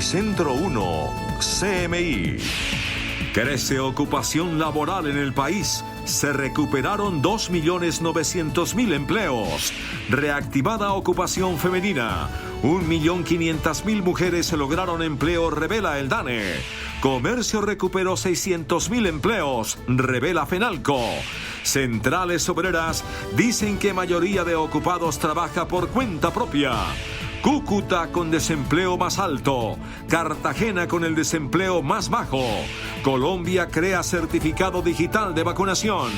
Epicentro 1, CMI. Crece ocupación laboral en el país. Se recuperaron 2.900.000 empleos. Reactivada ocupación femenina. 1.500.000 mujeres lograron empleo, revela el DANE. Comercio recuperó 600.000 empleos, revela Fenalco. Centrales obreras dicen que mayoría de ocupados trabaja por cuenta propia. Cúcuta con desempleo más alto, Cartagena con el desempleo más bajo. Colombia crea certificado digital de vacunación.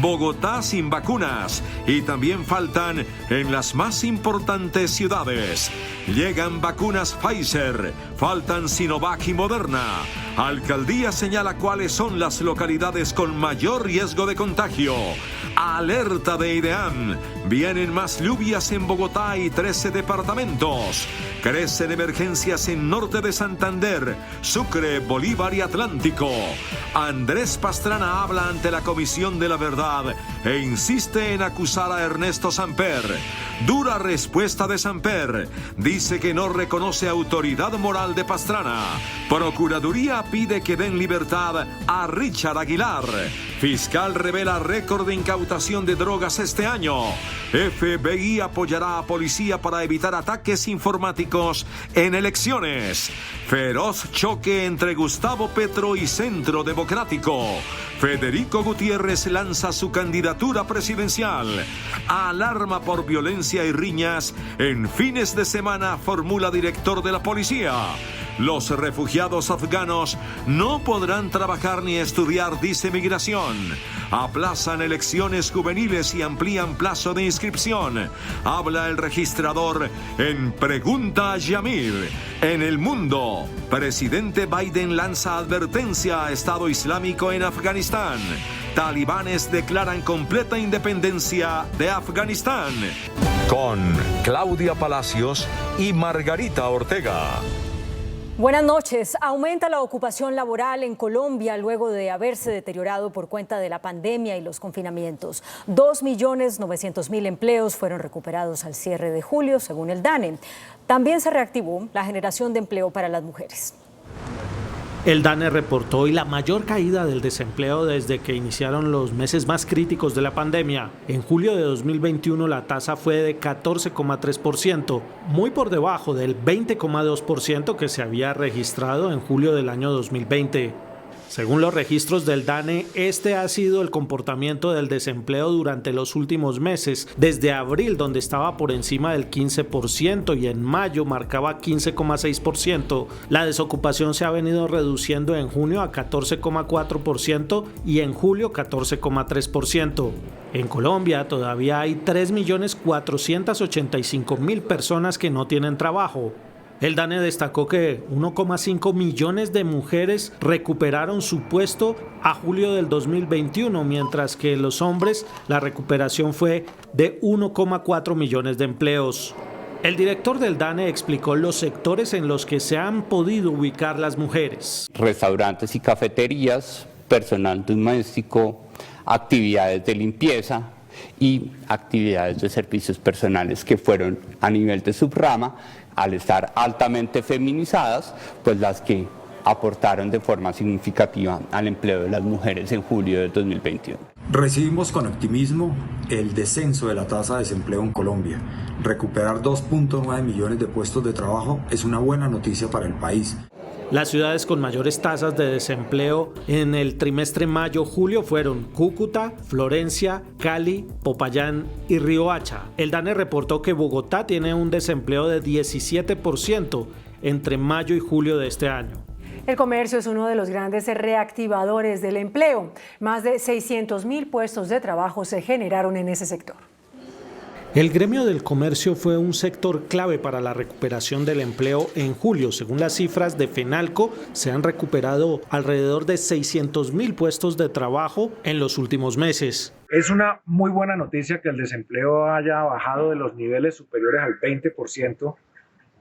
Bogotá sin vacunas y también faltan en las más importantes ciudades. Llegan vacunas Pfizer, faltan Sinovac y Moderna. Alcaldía señala cuáles son las localidades con mayor riesgo de contagio. Alerta de IDEAM. Vienen más lluvias en Bogotá y 13 departamentos. Crecen emergencias en norte de Santander, Sucre, Bolívar y Atlántico. Andrés Pastrana habla ante la Comisión de la Verdad e insiste en acusar a Ernesto Samper. Dura respuesta de Samper. Dice que no reconoce autoridad moral de Pastrana. Procuraduría pide que den libertad a Richard Aguilar. Fiscal revela récord de incautación de drogas este año. FBI apoyará a policía para evitar ataques informáticos en elecciones. Feroz choque entre Gustavo Petro y Centro Democrático. Federico Gutiérrez lanza su candidatura presidencial. Alarma por violencia y riñas. En fines de semana formula director de la policía. Los refugiados afganos no podrán trabajar ni estudiar, dice Migración. Aplazan elecciones juveniles y amplían plazo de inscripción. Habla el registrador en Pregunta a Yamir. En el mundo, presidente Biden lanza advertencia a Estado Islámico en Afganistán. Talibanes declaran completa independencia de Afganistán. Con Claudia Palacios y Margarita Ortega. Buenas noches. Aumenta la ocupación laboral en Colombia luego de haberse deteriorado por cuenta de la pandemia y los confinamientos. 2.900.000 empleos fueron recuperados al cierre de julio, según el DANE. También se reactivó la generación de empleo para las mujeres. El DANE reportó hoy la mayor caída del desempleo desde que iniciaron los meses más críticos de la pandemia. En julio de 2021 la tasa fue de 14,3%, muy por debajo del 20,2% que se había registrado en julio del año 2020. Según los registros del DANE, este ha sido el comportamiento del desempleo durante los últimos meses, desde abril, donde estaba por encima del 15%, y en mayo marcaba 15,6%. La desocupación se ha venido reduciendo en junio a 14,4% y en julio 14,3%. En Colombia todavía hay 3.485.000 personas que no tienen trabajo. El DANE destacó que 1,5 millones de mujeres recuperaron su puesto a julio del 2021, mientras que los hombres la recuperación fue de 1,4 millones de empleos. El director del DANE explicó los sectores en los que se han podido ubicar las mujeres. Restaurantes y cafeterías, personal doméstico, actividades de limpieza y actividades de servicios personales que fueron a nivel de subrama, al estar altamente feminizadas, pues las que aportaron de forma significativa al empleo de las mujeres en julio de 2021. Recibimos con optimismo el descenso de la tasa de desempleo en Colombia. Recuperar 2.9 millones de puestos de trabajo es una buena noticia para el país. Las ciudades con mayores tasas de desempleo en el trimestre mayo-julio fueron Cúcuta, Florencia, Cali, Popayán y Riohacha. El DANE reportó que Bogotá tiene un desempleo de 17% entre mayo y julio de este año. El comercio es uno de los grandes reactivadores del empleo. Más de 600.000 puestos de trabajo se generaron en ese sector. El gremio del comercio fue un sector clave para la recuperación del empleo en julio. Según las cifras de Fenalco, se han recuperado alrededor de 600.000 puestos de trabajo en los últimos meses. Es una muy buena noticia que el desempleo haya bajado de los niveles superiores al 20%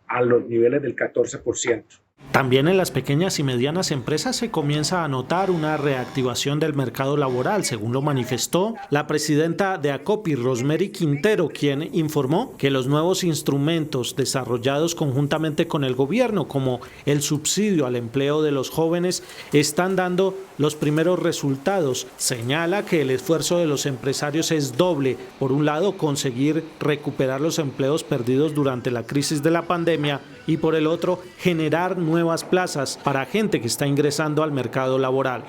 a los niveles del 14%. También en las pequeñas y medianas empresas se comienza a notar una reactivación del mercado laboral, según lo manifestó la presidenta de ACOPI, Rosemary Quintero, quien informó que los nuevos instrumentos desarrollados conjuntamente con el gobierno, como el subsidio al empleo de los jóvenes, están dando los primeros resultados. Señala que el esfuerzo de los empresarios es doble. Por un lado, conseguir recuperar los empleos perdidos durante la crisis de la pandemia y por el otro, generar nuevas plazas para gente que está ingresando al mercado laboral.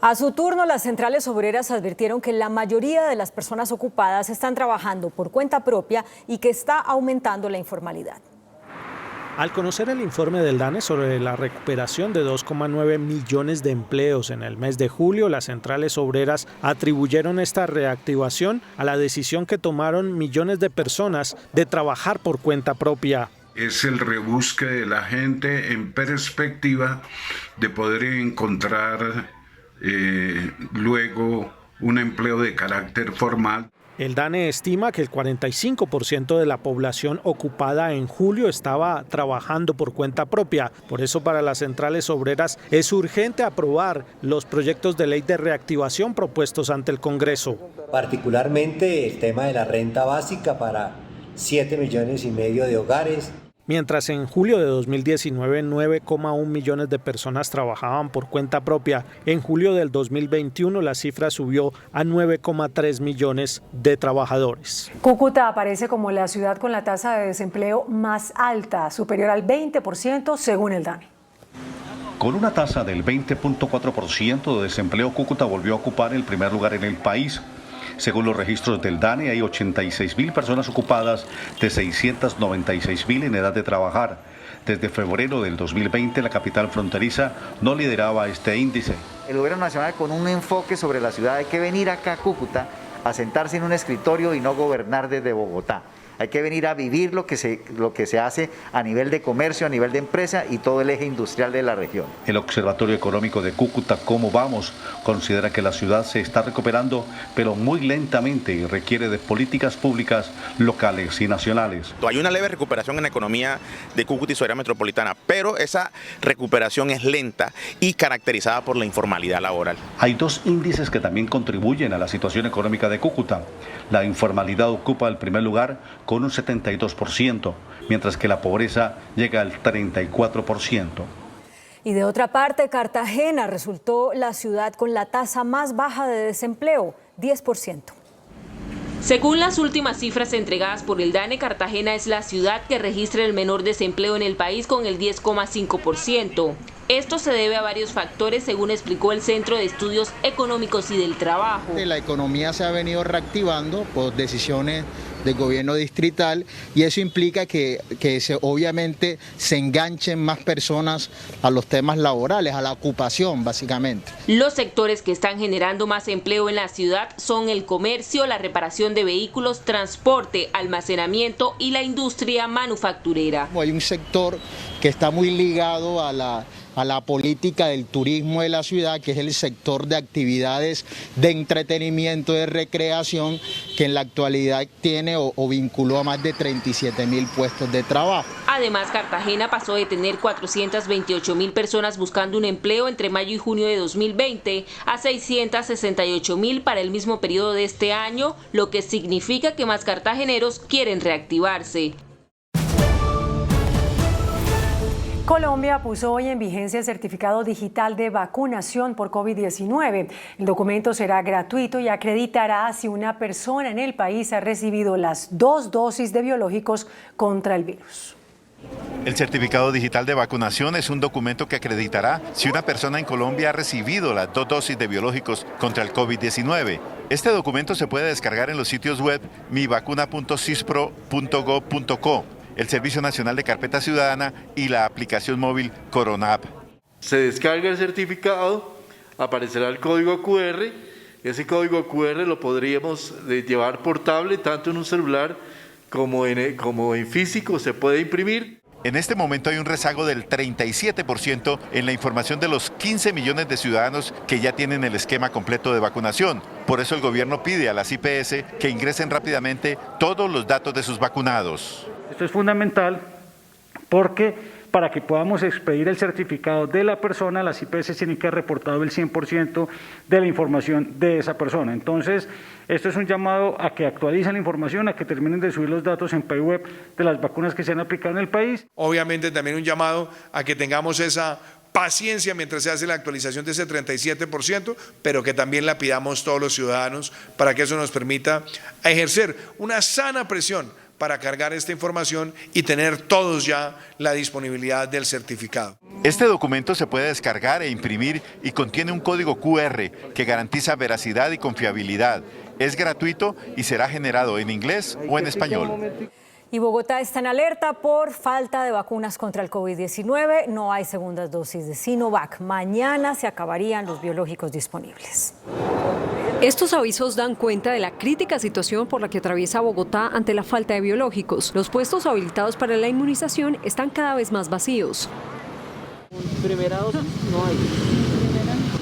A su turno, las centrales obreras advirtieron que la mayoría de las personas ocupadas están trabajando por cuenta propia y que está aumentando la informalidad. Al conocer el informe del DANE sobre la recuperación de 2,9 millones de empleos en el mes de julio, las centrales obreras atribuyeron esta reactivación a la decisión que tomaron millones de personas de trabajar por cuenta propia. Es el rebusque de la gente en perspectiva de poder encontrar luego un empleo de carácter formal. El DANE estima que el 45% de la población ocupada en julio estaba trabajando por cuenta propia. Por eso para las centrales obreras es urgente aprobar los proyectos de ley de reactivación propuestos ante el Congreso. Particularmente el tema de la renta básica para 7,5 millones de hogares. Mientras en julio de 2019 9,1 millones de personas trabajaban por cuenta propia, en julio del 2021 la cifra subió a 9,3 millones de trabajadores. Cúcuta aparece como la ciudad con la tasa de desempleo más alta, superior al 20% según el DANE. Con una tasa del 20.4% de desempleo, Cúcuta volvió a ocupar el primer lugar en el país. Según los registros del DANE, hay 86.000 personas ocupadas de 696.000 en edad de trabajar. Desde febrero del 2020, la capital fronteriza no lideraba este índice. El gobierno nacional, con un enfoque sobre la ciudad, hay que venir acá a Cúcuta a sentarse en un escritorio y no gobernar desde Bogotá. Hay que venir a vivir lo que se hace a nivel de comercio, a nivel de empresa y todo el eje industrial de la región. El Observatorio Económico de Cúcuta, ¿Cómo vamos?, considera que la ciudad se está recuperando, pero muy lentamente y requiere de políticas públicas locales y nacionales. Hay una leve recuperación en la economía de Cúcuta y su área metropolitana, pero esa recuperación es lenta y caracterizada por la informalidad laboral. Hay dos índices que también contribuyen a la situación económica de Cúcuta. La informalidad ocupa el primer lugar con un 72%, mientras que la pobreza llega al 34%. Y de otra parte, Cartagena resultó la ciudad con la tasa más baja de desempleo, 10%. Según las últimas cifras entregadas por el DANE, Cartagena es la ciudad que registra el menor desempleo en el país con el 10,5%. Esto se debe a varios factores, según explicó el Centro de Estudios Económicos y del Trabajo. La economía se ha venido reactivando por decisiones del gobierno distrital y eso implica que obviamente se enganchen más personas a los temas laborales, a la ocupación básicamente. Los sectores que están generando más empleo en la ciudad son el comercio, la reparación de vehículos, transporte, almacenamiento y la industria manufacturera. Hay un sector que está muy ligado a la política del turismo de la ciudad, que es el sector de actividades de entretenimiento, de recreación, que en la actualidad tiene o vinculó a más de 37.000 puestos de trabajo. Además, Cartagena pasó de tener 428.000 personas buscando un empleo entre mayo y junio de 2020 a 668.000 para el mismo periodo de este año, lo que significa que más cartageneros quieren reactivarse. Colombia puso hoy en vigencia el certificado digital de vacunación por COVID-19. El documento será gratuito y acreditará si una persona en el país ha recibido las 2 dosis de biológicos contra el virus. El certificado digital de vacunación es un documento que acreditará si una persona en Colombia ha recibido las 2 dosis de biológicos contra el COVID-19. Este documento se puede descargar en los sitios web mivacuna.cispro.gov.co, el Servicio Nacional de Carpeta Ciudadana y la aplicación móvil Corona App. Se descarga el certificado, aparecerá el código QR. Ese código QR lo podríamos llevar portable, tanto en un celular como en físico, se puede imprimir. En este momento hay un rezago del 37% en la información de los 15 millones de ciudadanos que ya tienen el esquema completo de vacunación. Por eso el gobierno pide a las IPS que ingresen rápidamente todos los datos de sus vacunados. Esto es fundamental porque para que podamos expedir el certificado de la persona, las IPS tienen que haber reportado el 100% de la información de esa persona. Entonces, esto es un llamado a que actualicen la información, a que terminen de subir los datos en PayWeb de las vacunas que se han aplicado en el país. Obviamente también un llamado a que tengamos esa paciencia mientras se hace la actualización de ese 37%, pero que también la pidamos todos los ciudadanos para que eso nos permita ejercer una sana presión para cargar esta información y tener todos ya la disponibilidad del certificado. Este documento se puede descargar e imprimir y contiene un código QR que garantiza veracidad y confiabilidad. Es gratuito y será generado en inglés o en español. Y Bogotá está en alerta por falta de vacunas contra el COVID-19. No hay segundas dosis de Sinovac. Mañana se acabarían los biológicos disponibles. Estos avisos dan cuenta de la crítica situación por la que atraviesa Bogotá ante la falta de biológicos. Los puestos habilitados para la inmunización están cada vez más vacíos. Primera dosis no hay.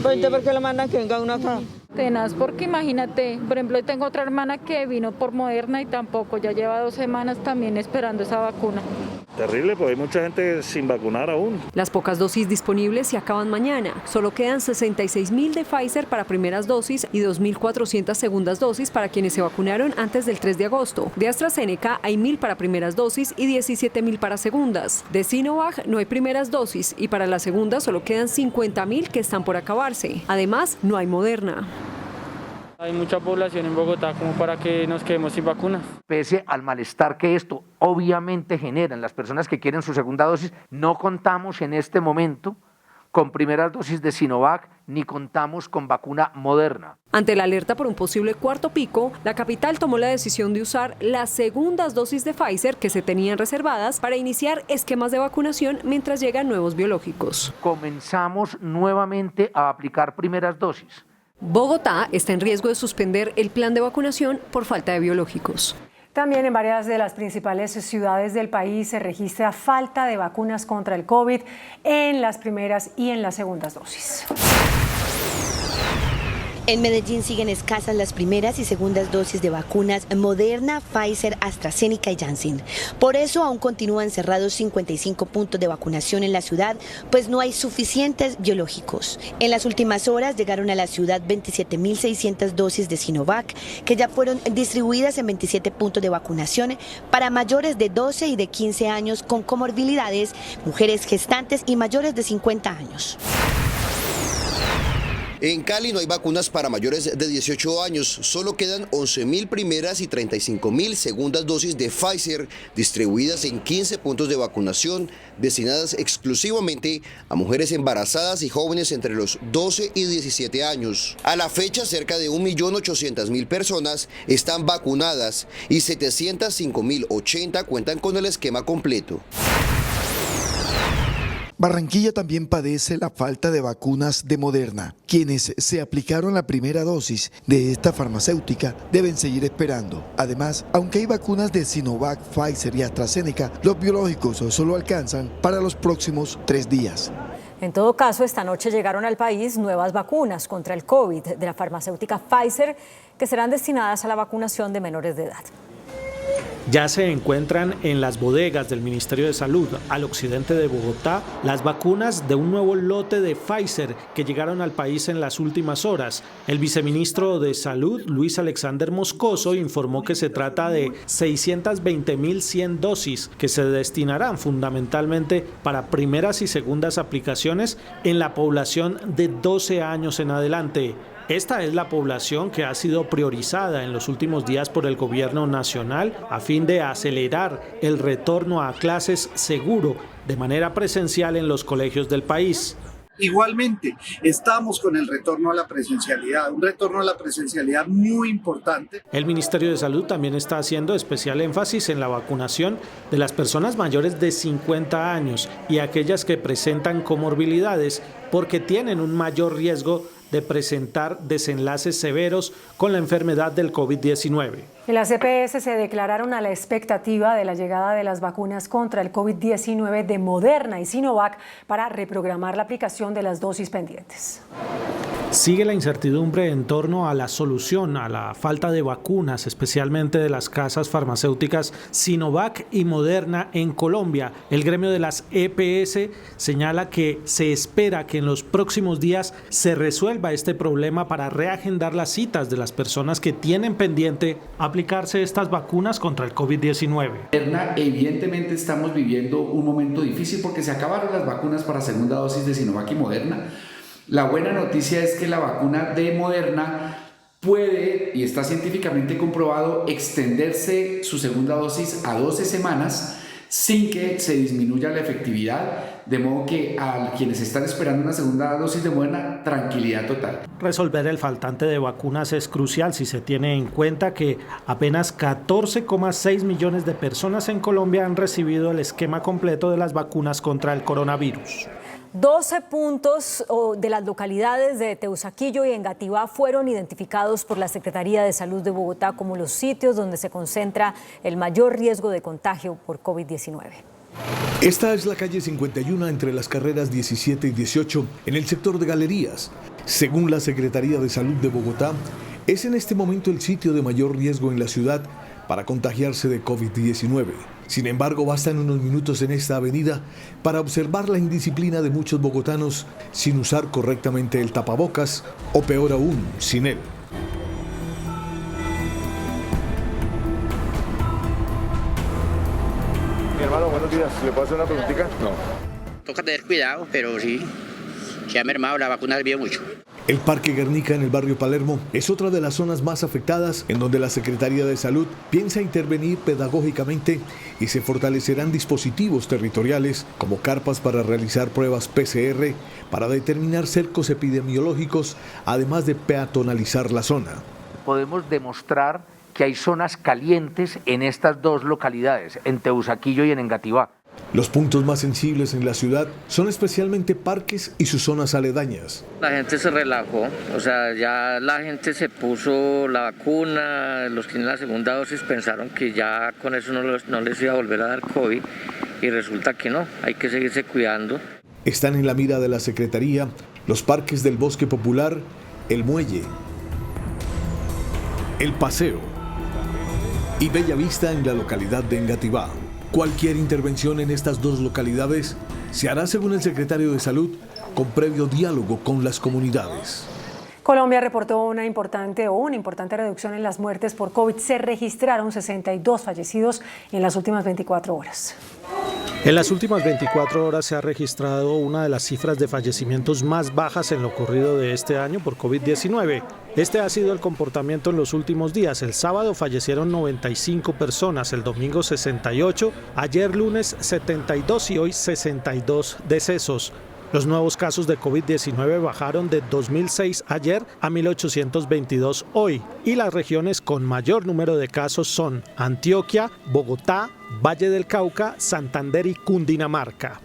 ¿Por qué lo mandan que venga uno acá? Tenaz, porque imagínate, por ejemplo, tengo otra hermana que vino por Moderna y tampoco, ya lleva 2 semanas también esperando esa vacuna. Terrible, porque hay mucha gente sin vacunar aún. Las pocas dosis disponibles se acaban mañana. Solo quedan 66.000 de Pfizer para primeras dosis y 2.400 segundas dosis para quienes se vacunaron antes del 3 de agosto. De AstraZeneca hay 1.000 para primeras dosis y 17.000 para segundas. De Sinovac no hay primeras dosis y para las segundas solo quedan 50.000 que están por acabarse. Además, no hay Moderna. Hay mucha población en Bogotá como para que nos quedemos sin vacunas. Pese al malestar que esto obviamente genera en las personas que quieren su segunda dosis, no contamos en este momento con primeras dosis de Sinovac ni contamos con vacuna Moderna. Ante la alerta por un posible cuarto pico, la capital tomó la decisión de usar las segundas dosis de Pfizer que se tenían reservadas para iniciar esquemas de vacunación mientras llegan nuevos biológicos. Comenzamos nuevamente a aplicar primeras dosis. Bogotá está en riesgo de suspender el plan de vacunación por falta de biológicos. También en varias de las principales ciudades del país se registra falta de vacunas contra el COVID en las primeras y en las segundas dosis. En Medellín siguen escasas las primeras y segundas dosis de vacunas Moderna, Pfizer, AstraZeneca y Janssen. Por eso aún continúan cerrados 55 puntos de vacunación en la ciudad, pues no hay suficientes biológicos. En las últimas horas llegaron a la ciudad 27.600 dosis de Sinovac, que ya fueron distribuidas en 27 puntos de vacunación para mayores de 12 y de 15 años con comorbilidades, mujeres gestantes y mayores de 50 años. En Cali no hay vacunas para mayores de 18 años, solo quedan 11.000 primeras y 35.000 segundas dosis de Pfizer distribuidas en 15 puntos de vacunación destinadas exclusivamente a mujeres embarazadas y jóvenes entre los 12 y 17 años. A la fecha, cerca de 1.800.000 personas están vacunadas y 705.080 cuentan con el esquema completo. Barranquilla también padece la falta de vacunas de Moderna. Quienes se aplicaron la primera dosis de esta farmacéutica deben seguir esperando. Además, aunque hay vacunas de Sinovac, Pfizer y AstraZeneca, los biológicos solo alcanzan para los próximos 3 días. En todo caso, esta noche llegaron al país nuevas vacunas contra el COVID de la farmacéutica Pfizer que serán destinadas a la vacunación de menores de edad. Ya se encuentran en las bodegas del Ministerio de Salud al occidente de Bogotá las vacunas de un nuevo lote de Pfizer que llegaron al país en las últimas horas. El viceministro de Salud, Luis Alexander Moscoso, informó que se trata de 620.100 dosis que se destinarán fundamentalmente para primeras y segundas aplicaciones en la población de 12 años en adelante. Esta es la población que ha sido priorizada en los últimos días por el gobierno nacional a fin de acelerar el retorno a clases seguro de manera presencial en los colegios del país. Igualmente, estamos con el retorno a la presencialidad, un retorno a la presencialidad muy importante. El Ministerio de Salud también está haciendo especial énfasis en la vacunación de las personas mayores de 50 años y aquellas que presentan comorbilidades porque tienen un mayor riesgo de presentar desenlaces severos con la enfermedad del COVID-19. En las EPS se declararon a la expectativa de la llegada de las vacunas contra el COVID-19 de Moderna y Sinovac para reprogramar la aplicación de las dosis pendientes. Sigue la incertidumbre en torno a la solución a la falta de vacunas, especialmente de las casas farmacéuticas Sinovac y Moderna en Colombia. El gremio de las EPS señala que se espera que en los próximos días se resuelva este problema para reagendar las citas de las personas que tienen pendiente aplicarse estas vacunas contra el COVID-19. Evidentemente estamos viviendo un momento difícil porque se acabaron las vacunas para segunda dosis de Sinovac y Moderna. La buena noticia es que la vacuna de Moderna puede, y está científicamente comprobado, extenderse su segunda dosis a 12 semanas sin que se disminuya la efectividad, de modo que a quienes están esperando una segunda dosis de Moderna, tranquilidad total. Resolver el faltante de vacunas es crucial si se tiene en cuenta que apenas 14,6 millones de personas en Colombia han recibido el esquema completo de las vacunas contra el coronavirus. 12 puntos de las localidades de Teusaquillo y Engativá fueron identificados por la Secretaría de Salud de Bogotá como los sitios donde se concentra el mayor riesgo de contagio por COVID-19. Esta es la calle 51 entre las carreras 17 y 18 en el sector de Galerías. Según la Secretaría de Salud de Bogotá, es en este momento el sitio de mayor riesgo en la ciudad para contagiarse de COVID-19. Sin embargo, bastan unos minutos en esta avenida para observar la indisciplina de muchos bogotanos sin usar correctamente el tapabocas o peor aún, sin él. Mi hermano, buenos días. ¿Le puedo hacer una preguntita? No. Toca tener cuidado, pero sí, se ha mermado, la vacuna sirvió mucho. El Parque Guernica en el barrio Palermo es otra de las zonas más afectadas en donde la Secretaría de Salud piensa intervenir pedagógicamente y se fortalecerán dispositivos territoriales como carpas para realizar pruebas PCR para determinar cercos epidemiológicos, además de peatonalizar la zona. Podemos demostrar que hay zonas calientes en estas dos localidades, en Teusaquillo y en Engativá. Los puntos más sensibles en la ciudad son especialmente parques y sus zonas aledañas. La gente se relajó, o sea, ya la gente se puso la vacuna, los que tienen la segunda dosis pensaron que ya con eso no les iba a volver a dar COVID y resulta que no, hay que seguirse cuidando. Están en la mira de la Secretaría los parques del Bosque Popular, el Muelle, el Paseo y Bella Vista en la localidad de Engativá. Cualquier intervención en estas dos localidades se hará, según el secretario de Salud, con previo diálogo con las comunidades. Colombia reportó una importante reducción en las muertes por COVID. Se registraron 62 fallecidos en las últimas 24 horas. En las últimas 24 horas se ha registrado una de las cifras de fallecimientos más bajas en lo ocurrido de este año por COVID-19. Este ha sido el comportamiento en los últimos días. El sábado fallecieron 95 personas, el domingo 68, ayer lunes 72 y hoy 62 decesos. Los nuevos casos de COVID-19 bajaron de 2.006 ayer a 1.822 hoy, y las regiones con mayor número de casos son Antioquia, Bogotá, Valle del Cauca, Santander y Cundinamarca.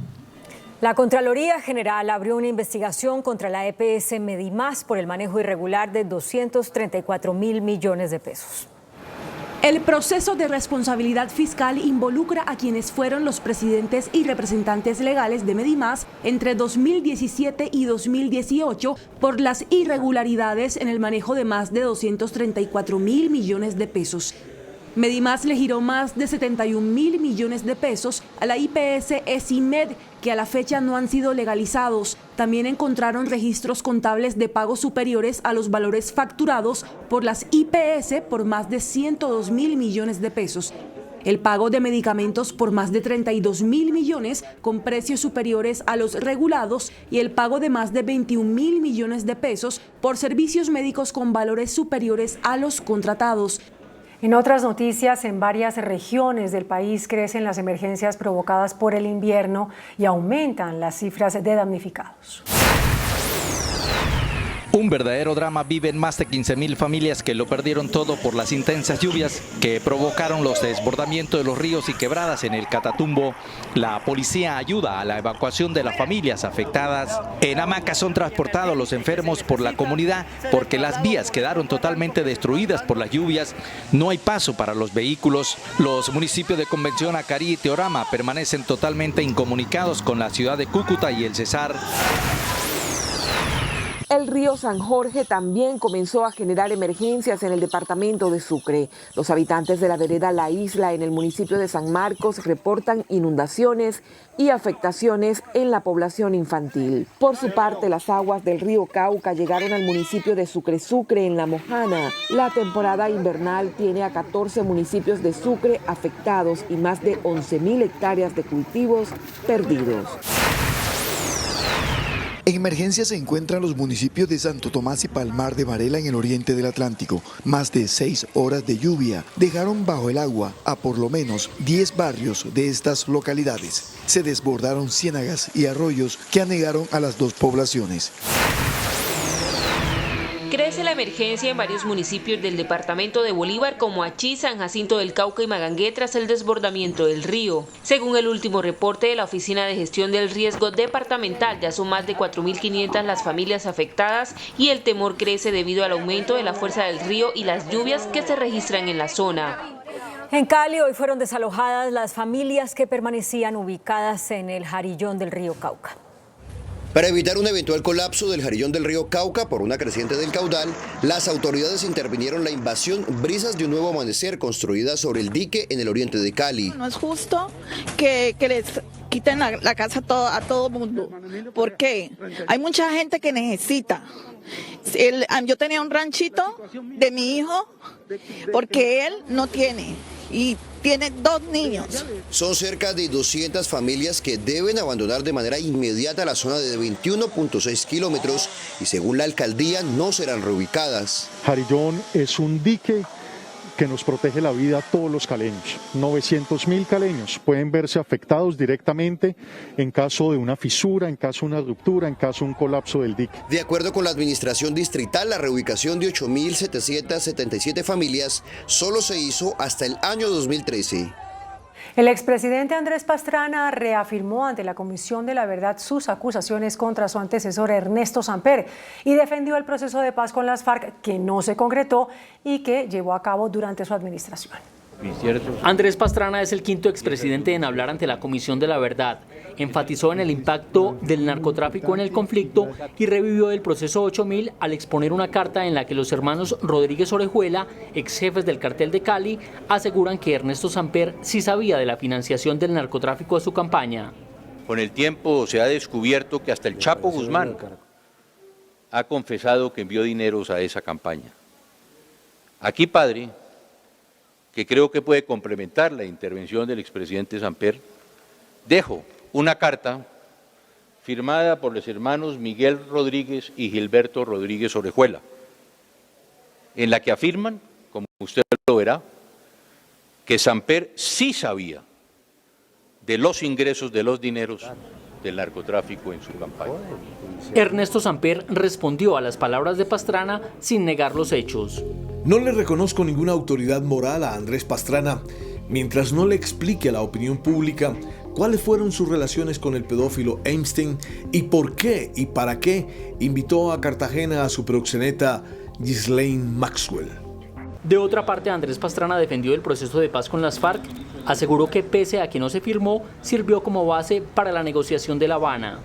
La Contraloría General abrió una investigación contra la EPS Medimás por el manejo irregular de 234.000 millones de pesos. El proceso de responsabilidad fiscal involucra a quienes fueron los presidentes y representantes legales de Medimás entre 2017 y 2018 por las irregularidades en el manejo de más de 234.000 millones de pesos. Medimás le giró más de 71.000 millones de pesos a la IPS ESIMED, que a la fecha no han sido legalizados. También encontraron registros contables de pagos superiores a los valores facturados por las IPS por más de 102.000 millones de pesos. El pago de medicamentos por más de 32.000 millones con precios superiores a los regulados y el pago de más de 21.000 millones de pesos por servicios médicos con valores superiores a los contratados. En otras noticias, en varias regiones del país crecen las emergencias provocadas por el invierno y aumentan las cifras de damnificados. Un verdadero drama viven más de 15.000 familias que lo perdieron todo por las intensas lluvias que provocaron los desbordamientos de los ríos y quebradas en el Catatumbo. La policía ayuda a la evacuación de las familias afectadas. En hamacas son transportados los enfermos por la comunidad porque las vías quedaron totalmente destruidas por las lluvias. No hay paso para los vehículos. Los municipios de Convención, Acarí y Teorama permanecen totalmente incomunicados con la ciudad de Cúcuta y el Cesar. El río San Jorge también comenzó a generar emergencias en el departamento de Sucre. Los habitantes de la vereda La Isla en el municipio de San Marcos reportan inundaciones y afectaciones en la población infantil. Por su parte, las aguas del río Cauca llegaron al municipio de Sucre en La Mojana. La temporada invernal tiene a 14 municipios de Sucre afectados y más de 11.000 hectáreas de cultivos perdidos. En emergencia se encuentran los municipios de Santo Tomás y Palmar de Varela en el oriente del Atlántico. Más de 6 horas de lluvia dejaron bajo el agua a por lo menos 10 barrios de estas localidades. Se desbordaron ciénagas y arroyos que anegaron a las dos poblaciones. Crece la emergencia en varios municipios del departamento de Bolívar como Achí, San Jacinto del Cauca y Magangué tras el desbordamiento del río. Según el último reporte de la Oficina de Gestión del Riesgo Departamental, ya son más de 4.500 las familias afectadas y el temor crece debido al aumento de la fuerza del río y las lluvias que se registran en la zona. En Cali hoy fueron desalojadas las familias que permanecían ubicadas en el jarillón del río Cauca. Para evitar un eventual colapso del jarillón del río Cauca por una creciente del caudal, las autoridades intervinieron la invasión Brisas de un Nuevo Amanecer construida sobre el dique en el oriente de Cali. No es justo que les quiten la casa a todo mundo. ¿Por qué? Hay mucha gente que necesita. Yo tenía un ranchito de mi hijo porque él no tiene y tiene 2 niños. Son cerca de 200 familias que deben abandonar de manera inmediata la zona de 21.6 kilómetros y según la alcaldía no serán reubicadas. Jarillón es un dique que nos protege la vida a todos los caleños. 900.000 caleños pueden verse afectados directamente en caso de una fisura, en caso de una ruptura, en caso de un colapso del dique. De acuerdo con la administración distrital, la reubicación de 8.777 familias solo se hizo hasta el año 2013. El expresidente Andrés Pastrana reafirmó ante la Comisión de la Verdad sus acusaciones contra su antecesor Ernesto Samper y defendió el proceso de paz con las FARC que no se concretó y que llevó a cabo durante su administración. Andrés Pastrana es el quinto expresidente en hablar ante la Comisión de la Verdad. Enfatizó en el impacto del narcotráfico en el conflicto y revivió el proceso 8000 al exponer una carta en la que los hermanos Rodríguez Orejuela, ex jefes del cartel de Cali, aseguran que Ernesto Samper sí sabía de la financiación del narcotráfico a su campaña. Con el tiempo se ha descubierto que hasta el Chapo Guzmán ha confesado que envió dineros a esa campaña. Aquí, padre, que creo que puede complementar la intervención del expresidente Samper, dejo una carta firmada por los hermanos Miguel Rodríguez y Gilberto Rodríguez Orejuela, en la que afirman, como usted lo verá, que Samper sí sabía de los ingresos de los dineros del narcotráfico en su campaña. Ernesto Samper respondió a las palabras de Pastrana sin negar los hechos. No le reconozco ninguna autoridad moral a Andrés Pastrana mientras no le explique a la opinión pública cuáles fueron sus relaciones con el pedófilo Epstein y por qué y para qué invitó a Cartagena a su proxeneta Ghislaine Maxwell. De otra parte, Andrés Pastrana defendió el proceso de paz con las FARC. Aseguró que pese a que no se firmó, sirvió como base para la negociación de La Habana.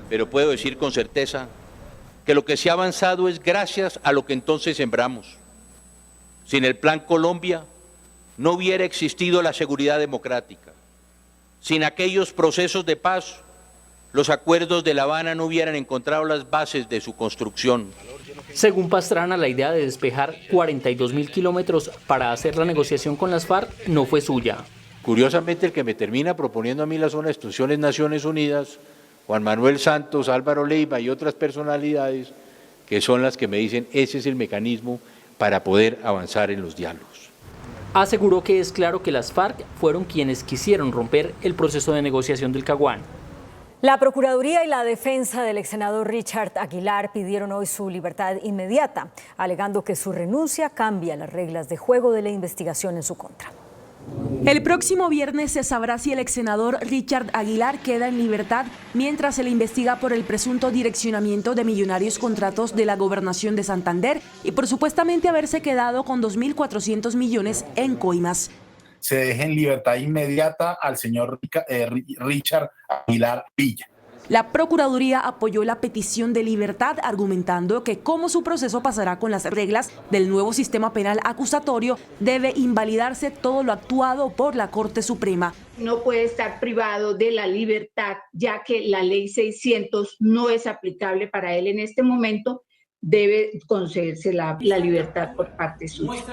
Pero puedo decir con certeza que lo que se ha avanzado es gracias a lo que entonces sembramos. Sin el Plan Colombia no hubiera existido la seguridad democrática. Sin aquellos procesos de paz, los acuerdos de La Habana no hubieran encontrado las bases de su construcción. Según Pastrana, la idea de despejar 42.000 kilómetros para hacer la negociación con las FARC no fue suya. Curiosamente, el que me termina proponiendo a mí la zona de exclusión es Naciones Unidas, Juan Manuel Santos, Álvaro Leiva y otras personalidades que son las que me dicen ese es el mecanismo para poder avanzar en los diálogos. Aseguró que es claro que las FARC fueron quienes quisieron romper el proceso de negociación del Caguán. La Procuraduría y la defensa del ex senador Richard Aguilar pidieron hoy su libertad inmediata, alegando que su renuncia cambia las reglas de juego de la investigación en su contra. El próximo viernes se sabrá si el ex senador Richard Aguilar queda en libertad mientras se le investiga por el presunto direccionamiento de millonarios contratos de la gobernación de Santander y por supuestamente haberse quedado con 2.400 millones en coimas. Se deje en libertad inmediata al señor Richard Aguilar Villa. La Procuraduría apoyó la petición de libertad, argumentando que como su proceso pasará con las reglas del nuevo sistema penal acusatorio, debe invalidarse todo lo actuado por la Corte Suprema. No puede estar privado de la libertad, ya que la ley 600 no es aplicable para él en este momento. Debe concederse la libertad por parte suya.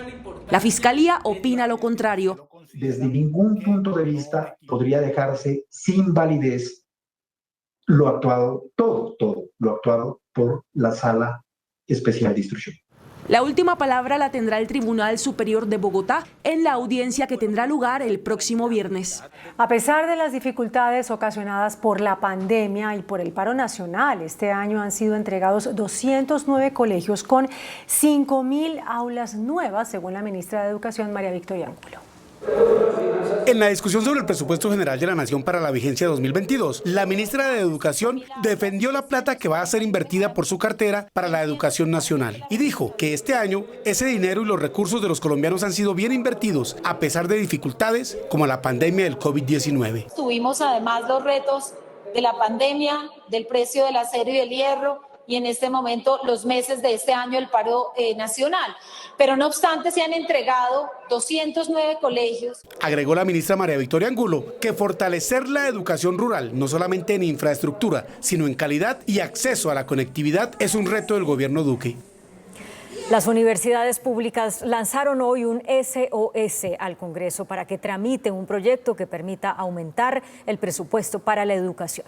La Fiscalía opina lo contrario. Desde ningún punto de vista podría dejarse sin validez lo actuado, todo lo actuado por la Sala Especial de Instrucción. La última palabra la tendrá el Tribunal Superior de Bogotá en la audiencia que tendrá lugar el próximo viernes. A pesar de las dificultades ocasionadas por la pandemia y por el paro nacional, este año han sido entregados 209 colegios con 5.000 aulas nuevas, según la ministra de Educación, María Victoria Angulo. En la discusión sobre el presupuesto general de la Nación para la vigencia 2022, la ministra de Educación defendió la plata que va a ser invertida por su cartera para la educación nacional y dijo que este año ese dinero y los recursos de los colombianos han sido bien invertidos a pesar de dificultades como la pandemia del COVID-19. Tuvimos además los retos de la pandemia, del precio del acero y del hierro, y en este momento los meses de este año el paro nacional. Pero no obstante se han entregado 209 colegios. Agregó la ministra María Victoria Angulo que fortalecer la educación rural, no solamente en infraestructura, sino en calidad y acceso a la conectividad, es un reto del gobierno Duque. Las universidades públicas lanzaron hoy un SOS al Congreso para que tramite un proyecto que permita aumentar el presupuesto para la educación.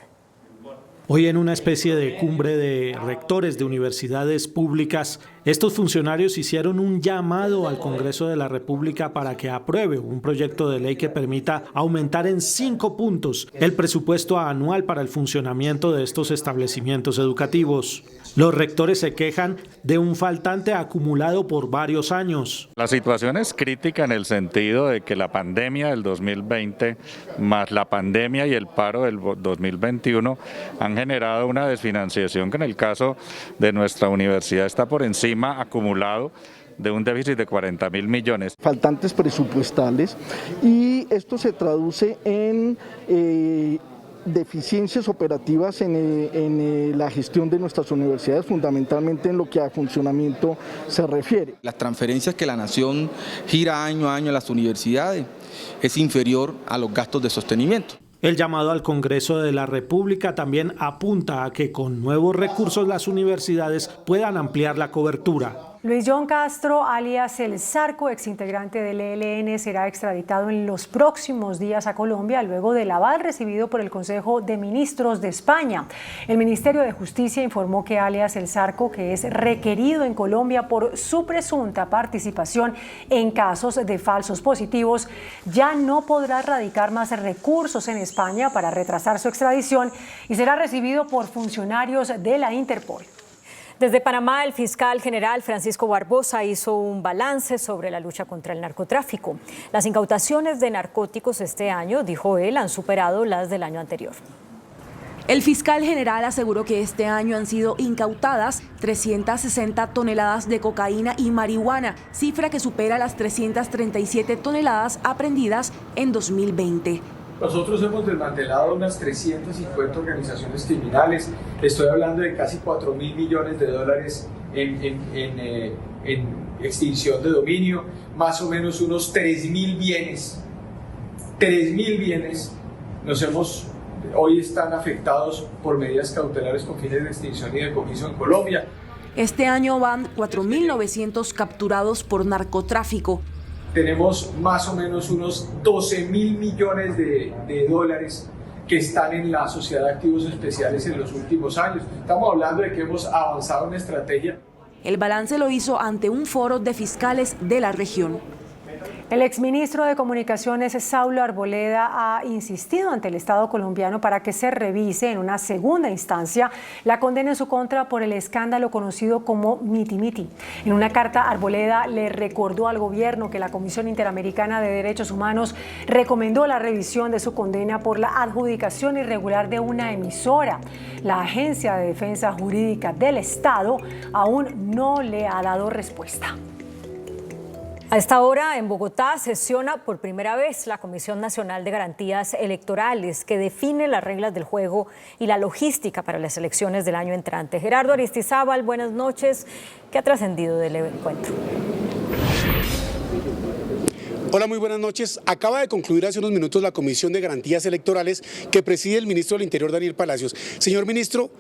Hoy en una especie de cumbre de rectores de universidades públicas, estos funcionarios hicieron un llamado al Congreso de la República para que apruebe un proyecto de ley que permita aumentar en 5 puntos el presupuesto anual para el funcionamiento de estos establecimientos educativos. Los rectores se quejan de un faltante acumulado por varios años. La situación es crítica en el sentido de que la pandemia del 2020 más la pandemia y el paro del 2021 han generado una desfinanciación que en el caso de nuestra universidad está por encima acumulado de un déficit de 40.000 millones. Faltantes presupuestales, y esto se traduce en deficiencias operativas en la gestión de nuestras universidades, fundamentalmente en lo que a funcionamiento se refiere. Las transferencias que la nación gira año a año a las universidades es inferior a los gastos de sostenimiento. El llamado al Congreso de la República también apunta a que con nuevos recursos las universidades puedan ampliar la cobertura. Luis John Castro, alias El Zarco, exintegrante del ELN, será extraditado en los próximos días a Colombia luego del aval recibido por el Consejo de Ministros de España. El Ministerio de Justicia informó que alias El Zarco, que es requerido en Colombia por su presunta participación en casos de falsos positivos, ya no podrá radicar más recursos en España para retrasar su extradición y será recibido por funcionarios de la Interpol. Desde Panamá, el fiscal general Francisco Barbosa hizo un balance sobre la lucha contra el narcotráfico. Las incautaciones de narcóticos este año, dijo él, han superado las del año anterior. El fiscal general aseguró que este año han sido incautadas 360 toneladas de cocaína y marihuana, cifra que supera las 337 toneladas aprendidas en 2020. Nosotros hemos desmantelado unas 350 organizaciones criminales. Estoy hablando de casi 4.000 millones de dólares en extinción de dominio, más o menos unos 3.000 bienes. 3.000 bienes hoy están afectados por medidas cautelares con fines de extinción y decomiso en Colombia. Este año van 4.900 capturados por narcotráfico. Tenemos más o menos unos 12.000 millones de dólares que están en la Sociedad de Activos Especiales en los últimos años. Estamos hablando de que hemos avanzado en estrategia. El balance lo hizo ante un foro de fiscales de la región. El exministro de Comunicaciones, Saulo Arboleda, ha insistido ante el Estado colombiano para que se revise en una segunda instancia la condena en su contra por el escándalo conocido como Miti Miti. En una carta, Arboleda le recordó al gobierno que la Comisión Interamericana de Derechos Humanos recomendó la revisión de su condena por la adjudicación irregular de una emisora. La Agencia de Defensa Jurídica del Estado aún no le ha dado respuesta. A esta hora en Bogotá sesiona por primera vez la Comisión Nacional de Garantías Electorales, que define las reglas del juego y la logística para las elecciones del año entrante. Gerardo Aristizábal, buenas noches. ¿Qué ha trascendido del encuentro? Hola, muy buenas noches. Acaba de concluir hace unos minutos la Comisión de Garantías Electorales que preside el ministro del Interior, Daniel Palacios. Señor ministro,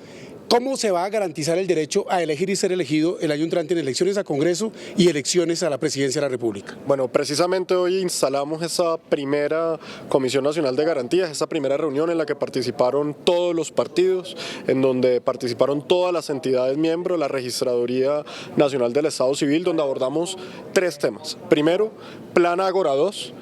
¿cómo se va a garantizar el derecho a elegir y ser elegido el año entrante en elecciones a Congreso y elecciones a la Presidencia de la República? Bueno, precisamente hoy instalamos esa primera Comisión Nacional de Garantías, esa primera reunión en la que participaron todos los partidos, en donde participaron todas las entidades miembros, la Registraduría Nacional del Estado Civil, donde abordamos 3 temas. Primero, Plan Ágora 2,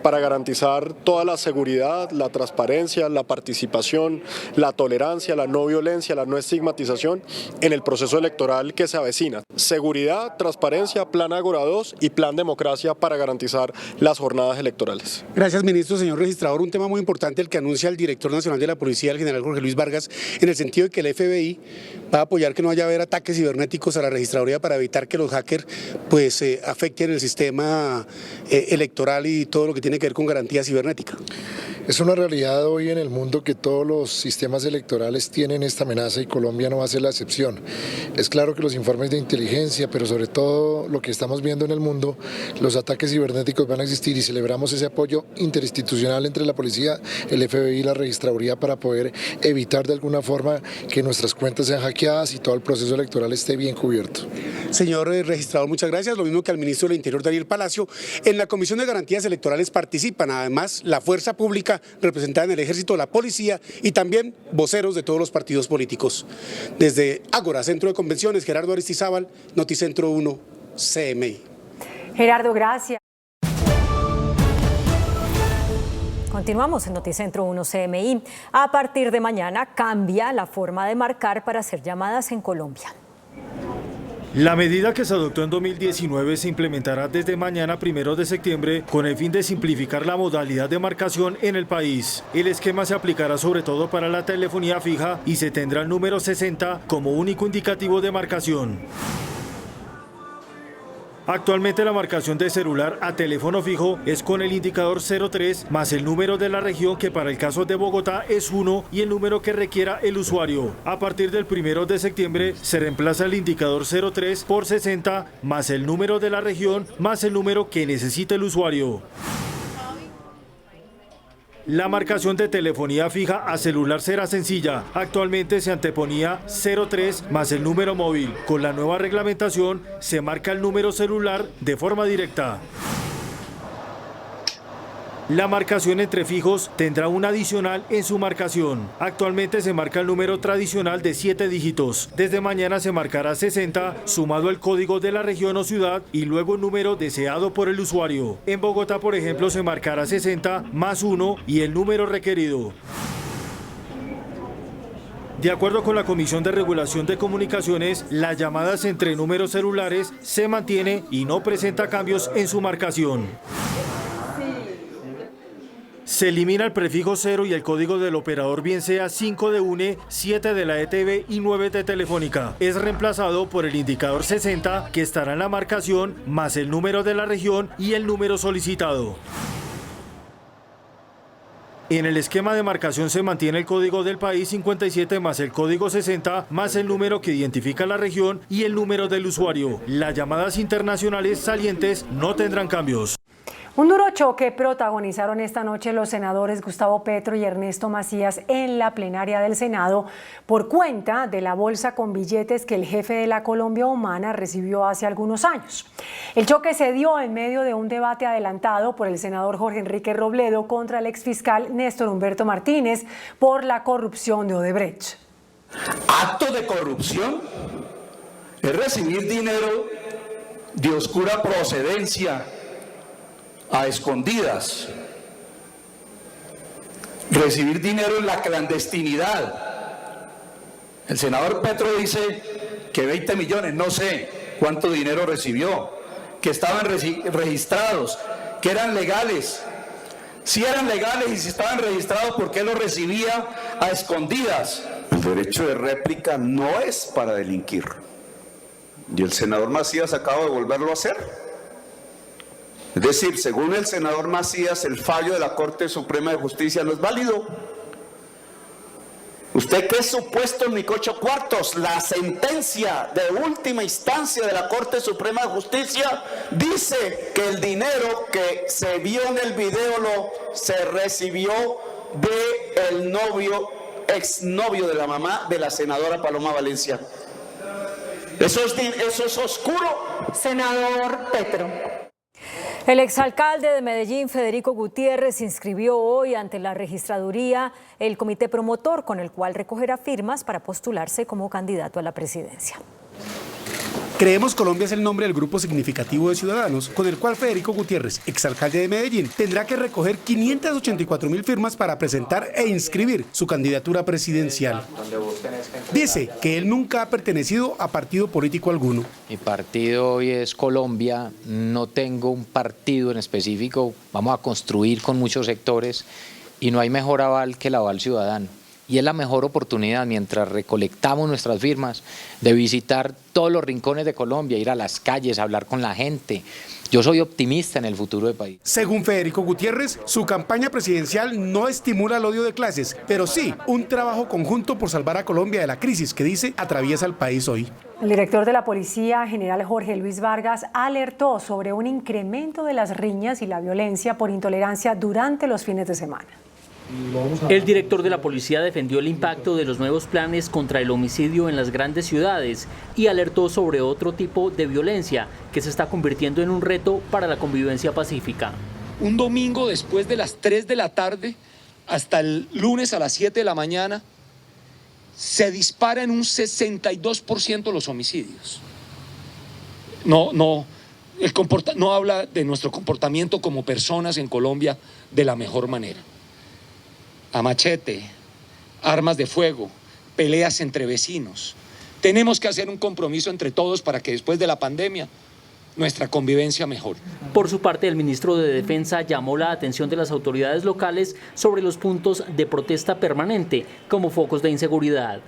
para garantizar toda la seguridad, la transparencia, la participación, la tolerancia, la no violencia, la no estigmatización en el proceso electoral que se avecina. Seguridad, transparencia, Plan Ágora 2 y Plan Democracia para garantizar las jornadas electorales. Gracias, ministro. Señor registrador, un tema muy importante el que anuncia el director nacional de la Policía, el general Jorge Luis Vargas, en el sentido de que el FBI va a apoyar que no vaya a haber ataques cibernéticos a la registraduría para evitar que los hackers afecten el sistema electoral y todo lo que tiene que ver con garantía cibernética. Es una realidad hoy en el mundo que todos los sistemas electorales tienen esta amenaza y Colombia no va a ser la excepción. Es claro que los informes de inteligencia, pero sobre todo lo que estamos viendo en el mundo, los ataques cibernéticos van a existir y celebramos ese apoyo interinstitucional entre la policía, el FBI y la registraduría para poder evitar de alguna forma que nuestras cuentas sean hackeadas y todo el proceso electoral esté bien cubierto. Señor registrador, muchas gracias. Lo mismo que al ministro del Interior, Daniel Palacio. En la Comisión de Garantías Electorales participan además la fuerza pública representada en el Ejército, la Policía y también voceros de todos los partidos políticos. Desde Ágora, Centro de Convenciones, Gerardo Aristizábal, Noticentro 1, CMI. Gerardo, gracias. Continuamos en Noticentro 1 CMI. A partir de mañana cambia la forma de marcar para hacer llamadas en Colombia. La medida que se adoptó en 2019 se implementará desde mañana 1 de septiembre con el fin de simplificar la modalidad de marcación en el país. El esquema se aplicará sobre todo para la telefonía fija y se tendrá el número 60 como único indicativo de marcación. Actualmente la marcación de celular a teléfono fijo es con el indicador 03 más el número de la región, que para el caso de Bogotá es 1, y el número que requiera el usuario. A partir del 1 de septiembre se reemplaza el indicador 03 por 60 más el número de la región más el número que necesita el usuario. La marcación de telefonía fija a celular será sencilla. Actualmente se anteponía 03 más el número móvil. Con la nueva reglamentación se marca el número celular de forma directa. La marcación entre fijos tendrá un adicional en su marcación. Actualmente se marca el número tradicional de 7 dígitos. Desde mañana se marcará 60 sumado al código de la región o ciudad y luego el número deseado por el usuario. En Bogotá, por ejemplo, se marcará 60 más 1 y el número requerido. De acuerdo con la Comisión de Regulación de Comunicaciones, las llamadas entre números celulares se mantiene y no presenta cambios en su marcación. Se elimina el prefijo 0 y el código del operador, bien sea 5 de UNE, 7 de la ETV y 9 de Telefónica. Es reemplazado por el indicador 60, que estará en la marcación, más el número de la región y el número solicitado. En el esquema de marcación se mantiene el código del país 57 más el código 60 más el número que identifica la región y el número del usuario. Las llamadas internacionales salientes no tendrán cambios. Un duro choque protagonizaron esta noche los senadores Gustavo Petro y Ernesto Macías en la plenaria del Senado por cuenta de la bolsa con billetes que el jefe de la Colombia Humana recibió hace algunos años. El choque se dio en medio de un debate adelantado por el senador Jorge Enrique Robledo contra el exfiscal Néstor Humberto Martínez por la corrupción de Odebrecht. Acto de corrupción es recibir dinero de oscura procedencia a escondidas, recibir dinero en la clandestinidad. El senador Petro dice que 20 millones, no sé cuánto dinero recibió, que estaban registrados, que eran legales. Si eran legales y si estaban registrados, ¿por qué los recibía a escondidas? El derecho de réplica no es para delinquir. Y el senador Macías acaba de volverlo a hacer. Es decir, según el senador Macías, el fallo de la Corte Suprema de Justicia no es válido. ¿Usted qué supuesto en Micocho Cuartos? La sentencia de última instancia de la Corte Suprema de Justicia dice que el dinero que se vio en el video se recibió de el exnovio de la mamá de la senadora Paloma Valencia. Eso es oscuro. Senador Petro. El exalcalde de Medellín, Federico Gutiérrez, inscribió hoy ante la registraduría el comité promotor con el cual recogerá firmas para postularse como candidato a la presidencia. Creemos Colombia es el nombre del grupo significativo de ciudadanos con el cual Federico Gutiérrez, exalcalde de Medellín, tendrá que recoger 584.000 firmas para presentar e inscribir su candidatura presidencial. Dice que él nunca ha pertenecido a partido político alguno. Mi partido hoy es Colombia, no tengo un partido en específico, vamos a construir con muchos sectores y no hay mejor aval que el aval ciudadano. Y es la mejor oportunidad, mientras recolectamos nuestras firmas, de visitar todos los rincones de Colombia, ir a las calles, hablar con la gente. Yo soy optimista en el futuro del país. Según Federico Gutiérrez, su campaña presidencial no estimula el odio de clases, pero sí un trabajo conjunto por salvar a Colombia de la crisis que, dice, atraviesa el país hoy. El director de la Policía, general Jorge Luis Vargas, alertó sobre un incremento de las riñas y la violencia por intolerancia durante los fines de semana. El director de la policía defendió el impacto de los nuevos planes contra el homicidio en las grandes ciudades y alertó sobre otro tipo de violencia que se está convirtiendo en un reto para la convivencia pacífica. Un domingo después de las 3 de la tarde hasta el lunes a las 7 de la mañana se dispara en un 62% los homicidios. No habla de nuestro comportamiento como personas en Colombia de la mejor manera. A machete, armas de fuego, peleas entre vecinos. Tenemos que hacer un compromiso entre todos para que después de la pandemia nuestra convivencia mejore. Por su parte, el ministro de Defensa llamó la atención de las autoridades locales sobre los puntos de protesta permanente como focos de inseguridad.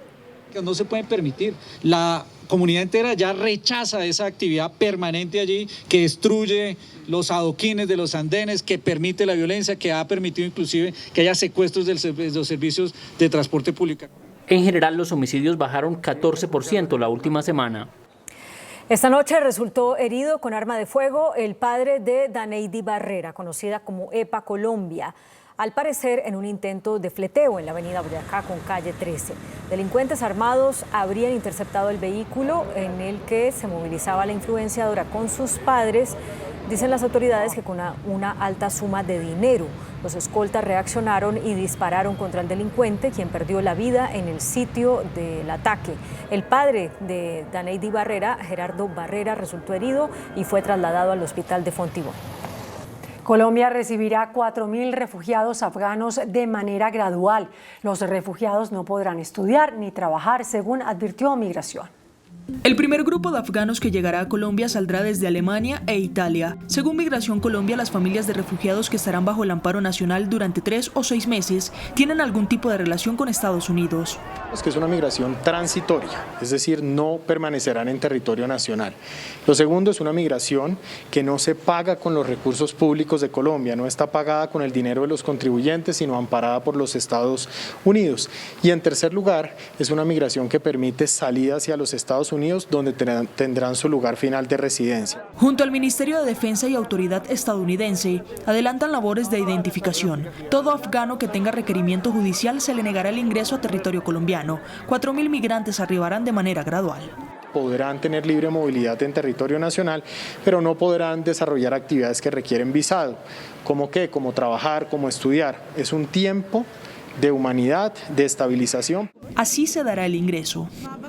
No se pueden permitir. La comunidad entera ya rechaza esa actividad permanente allí que destruye los adoquines de los andenes, que permite la violencia, que ha permitido inclusive que haya secuestros de los servicios de transporte público. En general, los homicidios bajaron 14% la última semana. Esta noche resultó herido con arma de fuego el padre de Daneidy Barrera, conocida como EPA Colombia, al parecer en un intento de fleteo en la avenida Boyacá con calle 13. Delincuentes armados habrían interceptado el vehículo en el que se movilizaba la influenciadora con sus padres. Dicen las autoridades que con una alta suma de dinero. Los escoltas reaccionaron y dispararon contra el delincuente, quien perdió la vida en el sitio del ataque. El padre de Daneidy Barrera, Gerardo Barrera, resultó herido y fue trasladado al hospital de Fontibón. Colombia recibirá 4.000 refugiados afganos de manera gradual. Los refugiados no podrán estudiar ni trabajar, según advirtió Migración. El primer grupo de afganos que llegará a Colombia saldrá desde Alemania e Italia. Según Migración Colombia, las familias de refugiados que estarán bajo el amparo nacional durante 3 o 6 meses tienen algún tipo de relación con Estados Unidos. Es que es una migración transitoria, es decir, no permanecerán en territorio nacional. Lo segundo es una migración que no se paga con los recursos públicos de Colombia, no está pagada con el dinero de los contribuyentes, sino amparada por los Estados Unidos. Y en tercer lugar, es una migración que permite salida hacia los Estados Unidos, donde tendrán su lugar final de residencia. Junto al Ministerio de Defensa y Autoridad estadounidense, adelantan labores de identificación. Todo afgano que tenga requerimiento judicial se le negará el ingreso a territorio colombiano. 4.000 migrantes arribarán de manera gradual. Podrán tener libre movilidad en territorio nacional, pero no podrán desarrollar actividades que requieren visado. ¿Cómo qué? Como trabajar, como estudiar. Es un tiempo de humanidad, de estabilización. Así se dará el ingreso.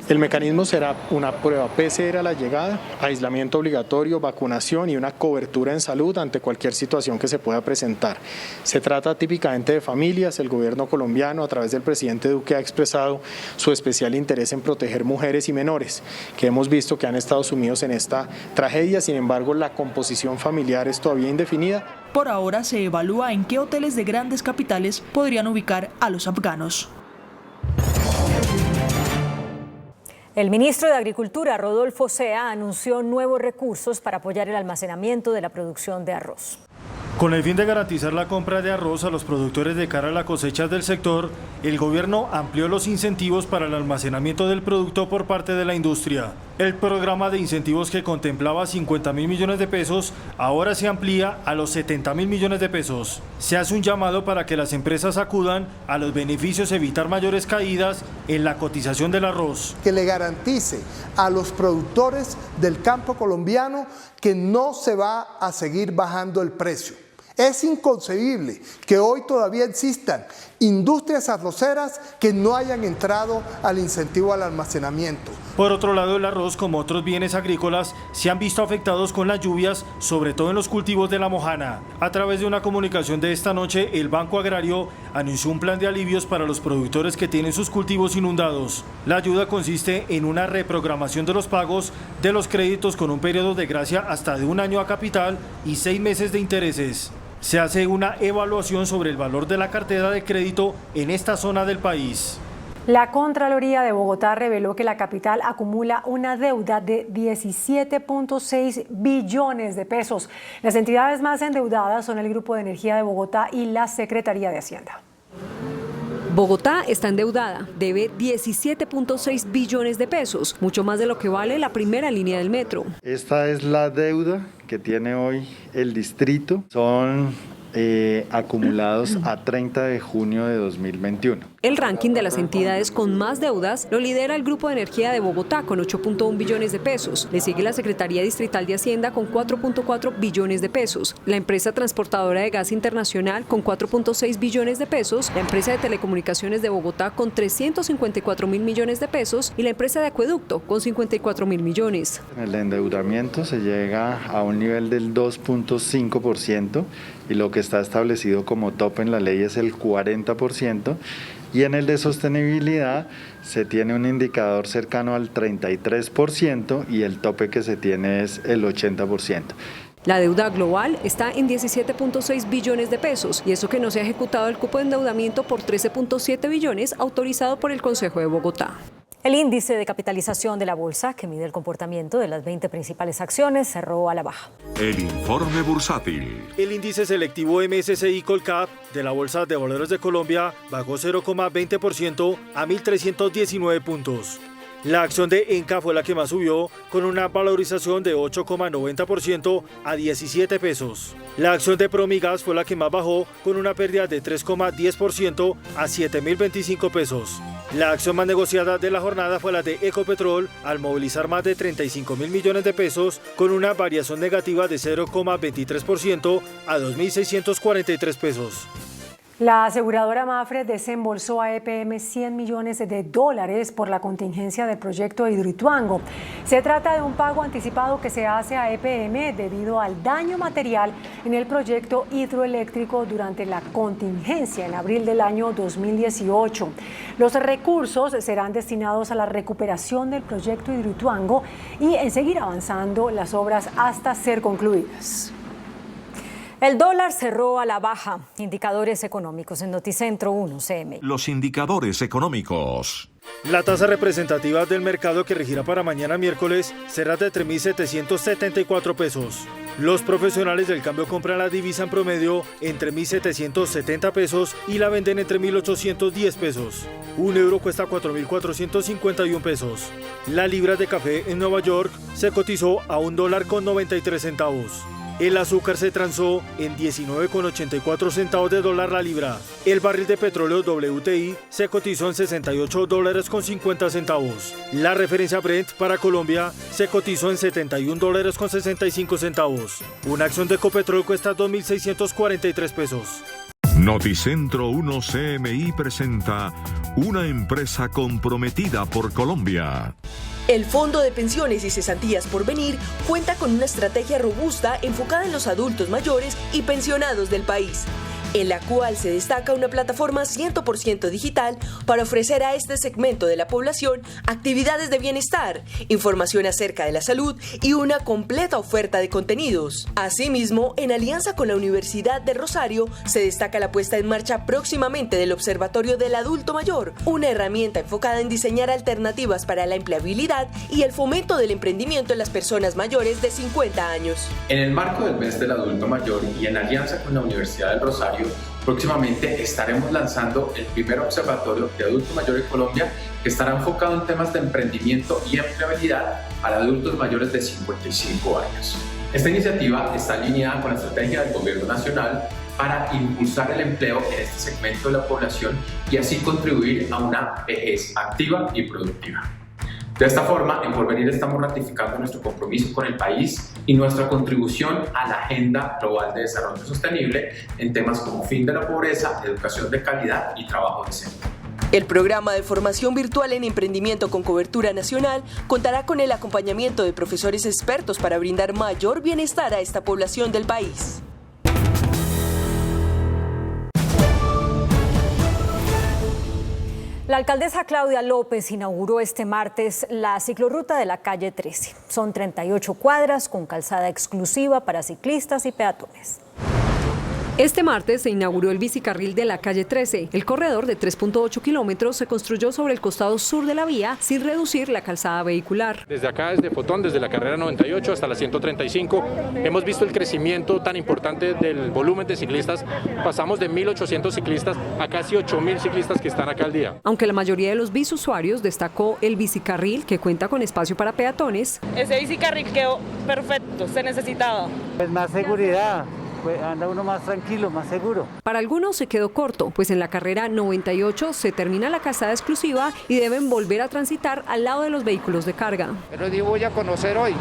El mecanismo será una prueba PCR a la llegada, aislamiento obligatorio, vacunación y una cobertura en salud ante cualquier situación que se pueda presentar. Se trata típicamente de familias. El gobierno colombiano, a través del presidente Duque, ha expresado su especial interés en proteger mujeres y menores, que hemos visto que han estado sumidos en esta tragedia. Sin embargo, la composición familiar es todavía indefinida. Por ahora se evalúa en qué hoteles de grandes capitales podrían ubicar a los afganos. El ministro de Agricultura, Rodolfo Sea, anunció nuevos recursos para apoyar el almacenamiento de la producción de arroz. Con el fin de garantizar la compra de arroz a los productores de cara a la cosecha del sector, el gobierno amplió los incentivos para el almacenamiento del producto por parte de la industria. El programa de incentivos que contemplaba 50.000 millones de pesos ahora se amplía a los 70.000 millones de pesos. Se hace un llamado para que las empresas acudan a los beneficios, evitar mayores caídas en la cotización del arroz. Que le garantice a los productores del campo colombiano que no se va a seguir bajando el precio. Es inconcebible que hoy todavía existan industrias arroceras que no hayan entrado al incentivo al almacenamiento. Por otro lado, el arroz, como otros bienes agrícolas, se han visto afectados con las lluvias, sobre todo en los cultivos de la Mojana. A través de una comunicación de esta noche, el Banco Agrario anunció un plan de alivios para los productores que tienen sus cultivos inundados. La ayuda consiste en una reprogramación de los pagos de los créditos con un periodo de gracia hasta de 1 año a capital y 6 meses de intereses. Se hace una evaluación sobre el valor de la cartera de crédito en esta zona del país. La Contraloría de Bogotá reveló que la capital acumula una deuda de 17.6 billones de pesos. Las entidades más endeudadas son el Grupo de Energía de Bogotá y la Secretaría de Hacienda. Bogotá está endeudada, debe 17.6 billones de pesos, mucho más de lo que vale la primera línea del metro. Esta es la deuda que tiene hoy el distrito. Son acumulados a 30 de junio de 2021. El ranking de las entidades con más deudas lo lidera el Grupo de Energía de Bogotá con 8.1 billones de pesos. Le sigue la Secretaría Distrital de Hacienda con 4.4 billones de pesos. La empresa transportadora de gas internacional con 4.6 billones de pesos. La empresa de telecomunicaciones de Bogotá con 354 mil millones de pesos. Y la empresa de acueducto con 54 mil millones. El endeudamiento se llega a un nivel del 2.5% y lo que está establecido como tope en la ley es el 40%. Y en el de sostenibilidad se tiene un indicador cercano al 33% y el tope que se tiene es el 80%. La deuda global está en 17.6 billones de pesos y eso que no se ha ejecutado el cupo de endeudamiento por 13.7 billones autorizado por el Consejo de Bogotá. El índice de capitalización de la bolsa, que mide el comportamiento de las 20 principales acciones, cerró a la baja. El informe bursátil. El índice selectivo MSCI Colcap de la Bolsa de Valores de Colombia bajó 0,20% a 1.319 puntos. La acción de Enca fue la que más subió, con una valorización de 8,90% a 17 pesos. La acción de Promigas fue la que más bajó, con una pérdida de 3,10% a 7.025 pesos. La acción más negociada de la jornada fue la de Ecopetrol, al movilizar más de 35.000 millones de pesos, con una variación negativa de 0,23% a 2.643 pesos. La aseguradora Mapfre desembolsó a EPM $100 millones por la contingencia del proyecto Hidroituango. Se trata de un pago anticipado que se hace a EPM debido al daño material en el proyecto hidroeléctrico durante la contingencia en abril del año 2018. Los recursos serán destinados a la recuperación del proyecto Hidroituango y en seguir avanzando las obras hasta ser concluidas. El dólar cerró a la baja. Indicadores económicos en Noticentro 1 CMI. Los indicadores económicos. La tasa representativa del mercado que regirá para mañana miércoles será de 3.774 pesos. Los profesionales del cambio compran la divisa en promedio entre 1.770 pesos y la venden entre 1.810 pesos. Un euro cuesta 4.451 pesos. La libra de café en Nueva York se cotizó a $1.93. El azúcar se transó en 19,84 centavos de dólar la libra. El barril de petróleo WTI se cotizó en $68.50. La referencia Brent para Colombia se cotizó en $71.65. Una acción de Ecopetrol cuesta 2.643 pesos. Noticentro 1 CMI presenta una empresa comprometida por Colombia. El Fondo de Pensiones y Cesantías Porvenir cuenta con una estrategia robusta enfocada en los adultos mayores y pensionados del país. en la cual se destaca una plataforma 100% digital para ofrecer a este segmento de la población actividades de bienestar, información acerca de la salud y una completa oferta de contenidos. Asimismo, en alianza con la Universidad de Rosario, se destaca la puesta en marcha próximamente del Observatorio del Adulto Mayor, una herramienta enfocada en diseñar alternativas para la empleabilidad y el fomento del emprendimiento en las personas mayores de 50 años. En el marco del mes del adulto mayor y en alianza con la Universidad del Rosario, próximamente estaremos lanzando el primer observatorio de adulto mayor en Colombia, que estará enfocado en temas de emprendimiento y empleabilidad para adultos mayores de 55 años. Esta iniciativa está alineada con la estrategia del Gobierno Nacional para impulsar el empleo en este segmento de la población y así contribuir a una vejez activa y productiva. De esta forma, en Porvenir estamos ratificando nuestro compromiso con el país y nuestra contribución a la Agenda Global de Desarrollo Sostenible en temas como fin de la pobreza, educación de calidad y trabajo decente. El programa de formación virtual en emprendimiento con cobertura nacional contará con el acompañamiento de profesores expertos para brindar mayor bienestar a esta población del país. La alcaldesa Claudia López inauguró este martes la ciclorruta de la calle 13. Son 38 cuadras con calzada exclusiva para ciclistas y peatones. Este martes se inauguró el bicicarril de la calle 13. El corredor de 3.8 kilómetros se construyó sobre el costado sur de la vía sin reducir la calzada vehicular. Desde acá, desde Fotón, desde la carrera 98 hasta la 135, hemos visto el crecimiento tan importante del volumen de ciclistas. Pasamos de 1.800 ciclistas a casi 8.000 ciclistas que están acá al día. Aunque la mayoría de los bisusuarios destacó el bicicarril, que cuenta con espacio para peatones. Ese bicicarril quedó perfecto, se necesitaba. Pues más seguridad. Pues anda uno más tranquilo, más seguro. Para algunos se quedó corto, pues en la carrera 98 se termina la calzada exclusiva y deben volver a transitar al lado de los vehículos de carga. Pero digo, voy a conocer hoy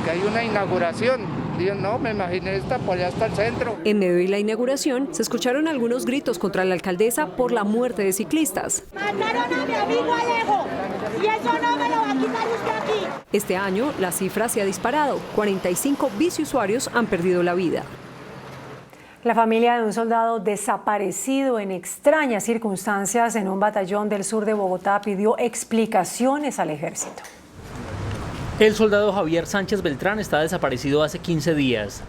que hay una inauguración. Digo, no, me imaginé esta por allá hasta el centro. En medio de la inauguración se escucharon algunos gritos contra la alcaldesa por la muerte de ciclistas. Mataron a mi amigo Alejo y eso no me lo va a quitar usted aquí. Este año la cifra se ha disparado. 45 biciusuarios han perdido la vida. La familia de un soldado desaparecido en extrañas circunstancias en un batallón del sur de Bogotá pidió explicaciones al ejército. El soldado Javier Sánchez Beltrán está desaparecido hace 15 días.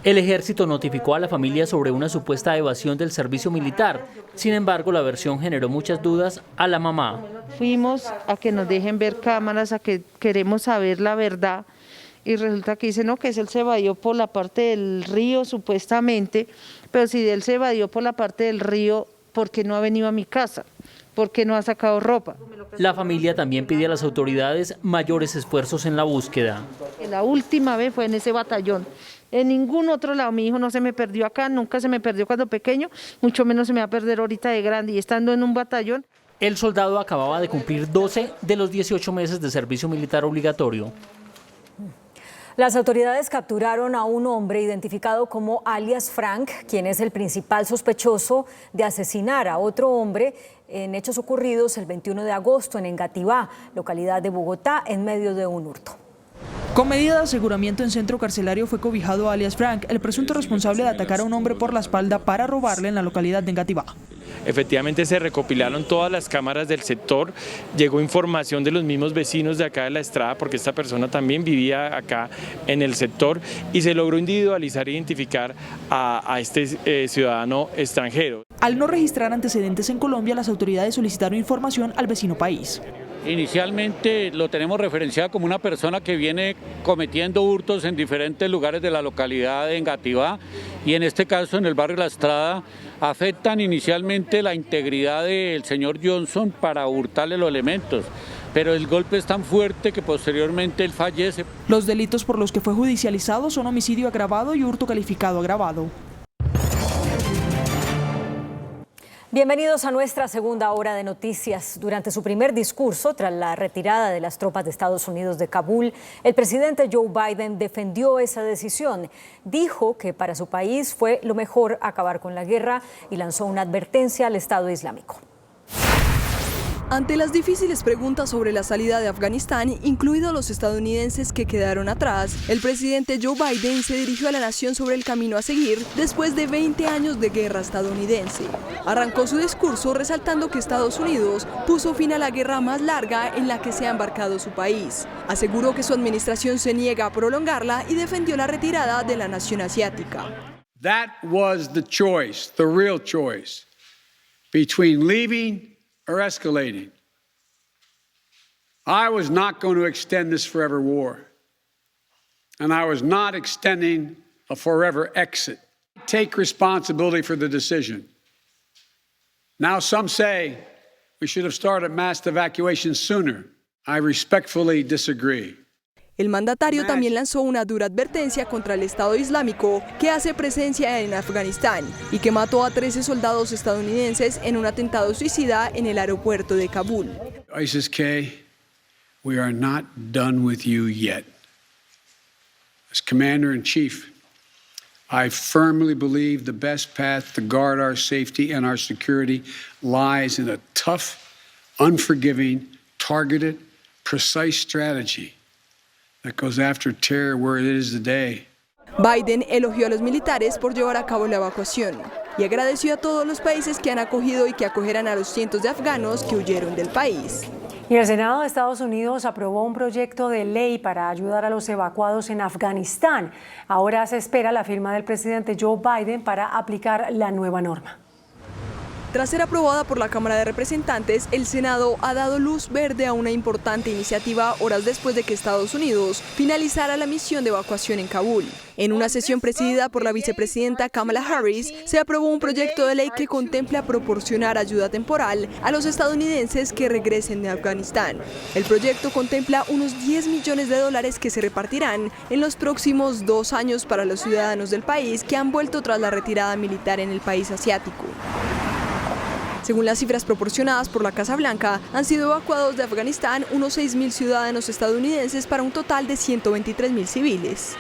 El ejército notificó a la familia sobre una supuesta evasión del servicio militar. Sin embargo, la versión generó muchas dudas a la mamá. Fuimos a que nos dejen ver cámaras, a que queremos saber la verdad. Y resulta que dice, no, que él se evadió por la parte del río, supuestamente, pero si él se evadió por la parte del río, ¿por qué no ha venido a mi casa? ¿Por qué no ha sacado ropa? La familia también pide a las autoridades mayores esfuerzos en la búsqueda. La última vez fue en ese batallón. En ningún otro lado, mi hijo no se me perdió acá, nunca se me perdió cuando pequeño, mucho menos se me va a perder ahorita de grande y estando en un batallón. El soldado acababa de cumplir 12 de los 18 meses de servicio militar obligatorio. Las autoridades capturaron a un hombre identificado como alias Frank, quien es el principal sospechoso de asesinar a otro hombre en hechos ocurridos el 21 de agosto en Engativá, localidad de Bogotá, en medio de un hurto. Con medida de aseguramiento en centro carcelario fue cobijado alias Frank, el presunto responsable de atacar a un hombre por la espalda para robarle en la localidad de Engativá. Efectivamente se recopilaron todas las cámaras del sector, llegó información de los mismos vecinos de acá de la Estrada, porque esta persona también vivía acá en el sector, y se logró individualizar e identificar a este ciudadano extranjero. Al no registrar antecedentes en Colombia, las autoridades solicitaron información al vecino país. Inicialmente lo tenemos referenciado como una persona que viene cometiendo hurtos en diferentes lugares de la localidad de Engativá, y en este caso en el barrio La Estrada afectan inicialmente la integridad del señor Johnson para hurtarle los elementos, pero el golpe es tan fuerte que posteriormente él fallece. Los delitos por los que fue judicializado son homicidio agravado y hurto calificado agravado. Bienvenidos a nuestra segunda hora de noticias. Durante su primer discurso, tras la retirada de las tropas de Estados Unidos de Kabul, el presidente Joe Biden defendió esa decisión. Dijo que para su país fue lo mejor acabar con la guerra y lanzó una advertencia al Estado Islámico. Ante las difíciles preguntas sobre la salida de Afganistán, incluidos los estadounidenses que quedaron atrás, el presidente Joe Biden se dirigió a la nación sobre el camino a seguir después de 20 años de guerra estadounidense. Arrancó su discurso resaltando que Estados Unidos puso fin a la guerra más larga en la que se ha embarcado su país. Aseguró que su administración se niega a prolongarla y defendió la retirada de la nación asiática. That was the choice, the real choice, between leaving or escalating. I was not going to extend this forever war, and I was not extending a forever exit. Take responsibility for the decision. Now some say we should have started mass evacuation sooner. I respectfully disagree. El mandatario también lanzó una dura advertencia contra el Estado Islámico que hace presencia en Afganistán y que mató a 13 soldados estadounidenses en un atentado suicida en el aeropuerto de Kabul. ISIS-K, we are not done with you yet. As Commander-in-Chief, I firmly believe the best path to guard our safety and our security lies in a tough, unforgiving, targeted, precise strategy that goes after terror where it is today. Biden elogió a los militares por llevar a cabo la evacuación y agradeció a todos los países que han acogido y que acogerán a los cientos de afganos que huyeron del país. Y el Senado de Estados Unidos aprobó un proyecto de ley para ayudar a los evacuados en Afganistán. Ahora se espera la firma del presidente Joe Biden para aplicar la nueva norma. Tras ser aprobada por la Cámara de Representantes, el Senado ha dado luz verde a una importante iniciativa horas después de que Estados Unidos finalizara la misión de evacuación en Kabul. En una sesión presidida por la vicepresidenta Kamala Harris, se aprobó un proyecto de ley que contempla proporcionar ayuda temporal a los estadounidenses que regresen de Afganistán. El proyecto contempla unos $10 millones que se repartirán en los próximos 2 años para los ciudadanos del país que han vuelto tras la retirada militar en el país asiático. Según las cifras proporcionadas por la Casa Blanca, han sido evacuados de Afganistán unos 6.000 ciudadanos estadounidenses para un total de 123.000 civiles.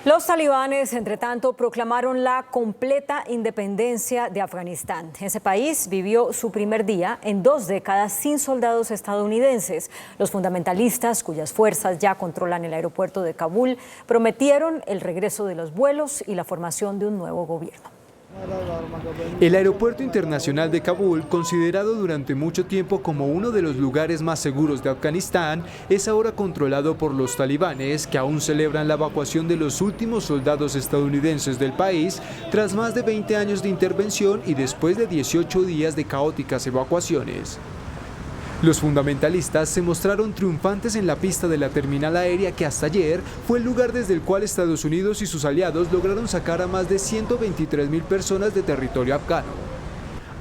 Los talibanes, entre tanto, proclamaron la completa independencia de Afganistán. Ese país vivió su primer día en 2 décadas sin soldados estadounidenses. Los fundamentalistas, cuyas fuerzas ya controlan el aeropuerto de Kabul, prometieron el regreso de los vuelos y la formación de un nuevo gobierno. El aeropuerto internacional de Kabul, considerado durante mucho tiempo como uno de los lugares más seguros de Afganistán, es ahora controlado por los talibanes, que aún celebran la evacuación de los últimos soldados estadounidenses del país tras más de 20 años de intervención y después de 18 días de caóticas evacuaciones. Los fundamentalistas se mostraron triunfantes en la pista de la terminal aérea que hasta ayer fue el lugar desde el cual Estados Unidos y sus aliados lograron sacar a más de 123.000 personas de territorio afgano.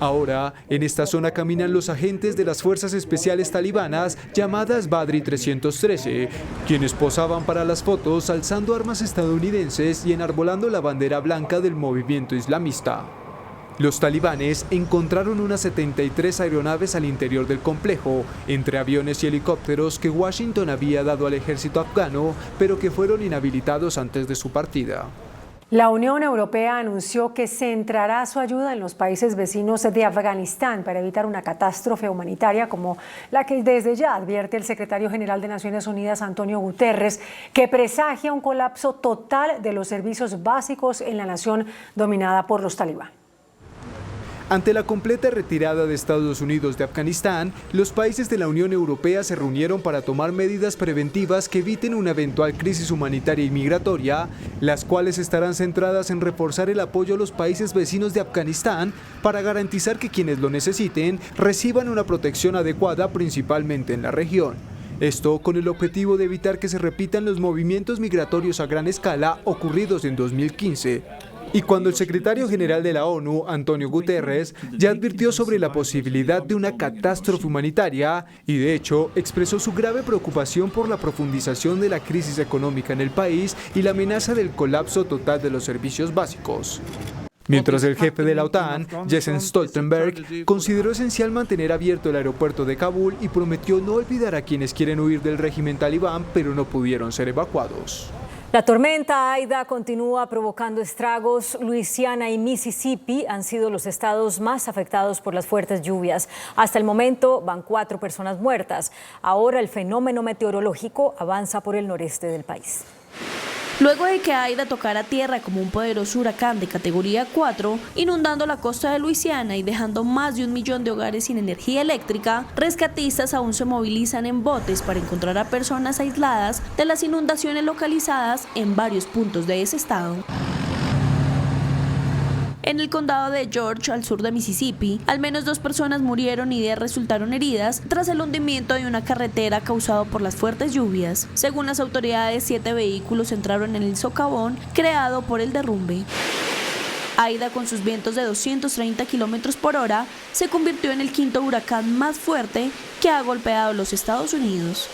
Ahora, en esta zona caminan los agentes de las fuerzas especiales talibanas llamadas Badri 313, quienes posaban para las fotos alzando armas estadounidenses y enarbolando la bandera blanca del movimiento islamista. Los talibanes encontraron unas 73 aeronaves al interior del complejo, entre aviones y helicópteros que Washington había dado al ejército afgano, pero que fueron inhabilitados antes de su partida. La Unión Europea anunció que centrará su ayuda en los países vecinos de Afganistán para evitar una catástrofe humanitaria como la que desde ya advierte el secretario general de Naciones Unidas, Antonio Guterres, que presagia un colapso total de los servicios básicos en la nación dominada por los talibanes. Ante la completa retirada de Estados Unidos de Afganistán, los países de la Unión Europea se reunieron para tomar medidas preventivas que eviten una eventual crisis humanitaria y migratoria, las cuales estarán centradas en reforzar el apoyo a los países vecinos de Afganistán para garantizar que quienes lo necesiten reciban una protección adecuada, principalmente en la región. Esto con el objetivo de evitar que se repitan los movimientos migratorios a gran escala ocurridos en 2015. Y cuando el secretario general de la ONU, Antonio Guterres, ya advirtió sobre la posibilidad de una catástrofe humanitaria y de hecho expresó su grave preocupación por la profundización de la crisis económica en el país y la amenaza del colapso total de los servicios básicos. Mientras el jefe de la OTAN, Jens Stoltenberg, consideró esencial mantener abierto el aeropuerto de Kabul y prometió no olvidar a quienes quieren huir del régimen talibán pero no pudieron ser evacuados. La tormenta Aida continúa provocando estragos. Luisiana y Mississippi han sido los estados más afectados por las fuertes lluvias. Hasta el momento van 4 personas muertas. Ahora el fenómeno meteorológico avanza por el noreste del país. Luego de que Aida tocara tierra como un poderoso huracán de categoría 4, inundando la costa de Luisiana y dejando más de 1 millón de hogares sin energía eléctrica, rescatistas aún se movilizan en botes para encontrar a personas aisladas de las inundaciones localizadas en varios puntos de ese estado. En el condado de George, al sur de Mississippi, al menos 2 personas murieron y 10 resultaron heridas tras el hundimiento de una carretera causado por las fuertes lluvias. Según las autoridades, 7 vehículos entraron en el socavón creado por el derrumbe. Aida, con sus vientos de 230 kilómetros por hora, se convirtió en el 5º huracán más fuerte que ha golpeado los Estados Unidos.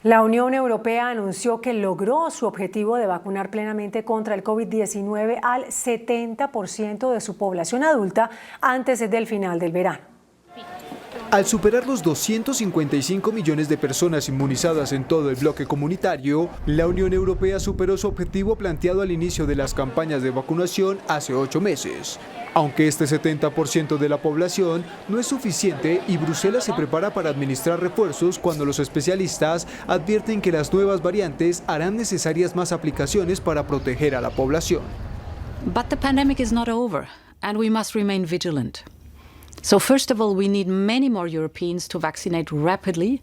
La Unión Europea anunció que logró su objetivo de vacunar plenamente contra el COVID-19 al 70% de su población adulta antes del final del verano. Al superar los 255 millones de personas inmunizadas en todo el bloque comunitario, la Unión Europea superó su objetivo planteado al inicio de las campañas de vacunación hace 8 meses. Aunque este 70% de la población no es suficiente y Bruselas se prepara para administrar refuerzos cuando los especialistas advierten que las nuevas variantes harán necesarias más aplicaciones para proteger a la población. But the pandemic is not over and we must remain vigilant. So first of all, we need many more Europeans to vaccinate rapidly,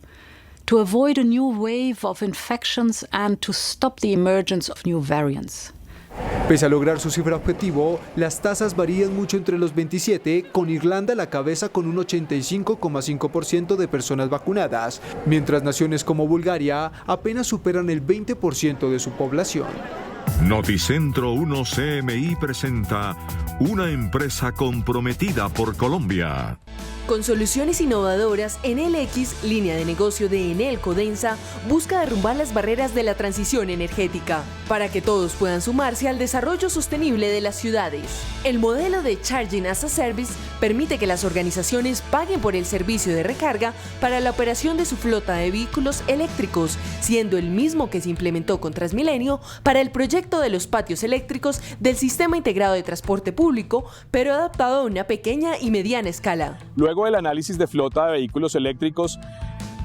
to avoid a new wave of infections and to stop the emergence of new variants. Pese a lograr su cifra objetivo, las tasas varían mucho entre los 27, con Irlanda a la cabeza con un 85,5% de personas vacunadas, mientras naciones como Bulgaria apenas superan el 20% de su población. Noticentro 1 CMI presenta una empresa comprometida por Colombia. Con soluciones innovadoras, Enel X, línea de negocio de Enel Codensa, busca derrumbar las barreras de la transición energética para que todos puedan sumarse al desarrollo sostenible de las ciudades. El modelo de Charging as a Service permite que las organizaciones paguen por el servicio de recarga para la operación de su flota de vehículos eléctricos, siendo el mismo que se implementó con Transmilenio para el proyecto de los patios eléctricos del Sistema Integrado de Transporte Público, pero adaptado a una pequeña y mediana escala. Luego del análisis de flota de vehículos eléctricos,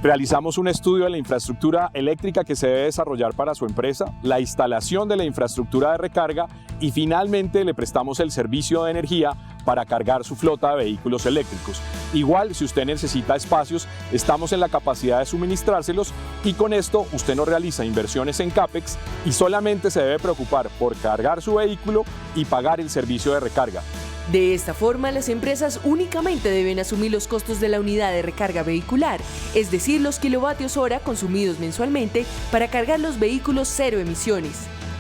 realizamos un estudio de la infraestructura eléctrica que se debe desarrollar para su empresa, la instalación de la infraestructura de recarga y finalmente le prestamos el servicio de energía para cargar su flota de vehículos eléctricos. Igual, si usted necesita espacios, estamos en la capacidad de suministrárselos y con esto usted no realiza inversiones en CAPEX y solamente se debe preocupar por cargar su vehículo y pagar el servicio de recarga. De esta forma, las empresas únicamente deben asumir los costos de la unidad de recarga vehicular, es decir, los kilovatios hora consumidos mensualmente para cargar los vehículos cero emisiones.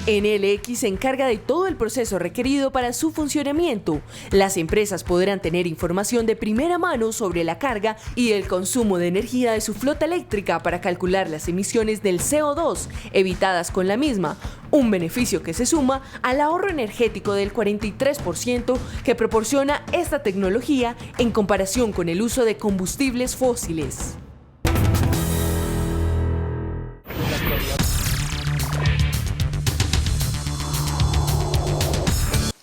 Enel X se encarga de todo el proceso requerido para su funcionamiento. Las empresas podrán tener información de primera mano sobre la carga y el consumo de energía de su flota eléctrica para calcular las emisiones del CO2 evitadas con la misma, un beneficio que se suma al ahorro energético del 43% que proporciona esta tecnología en comparación con el uso de combustibles fósiles.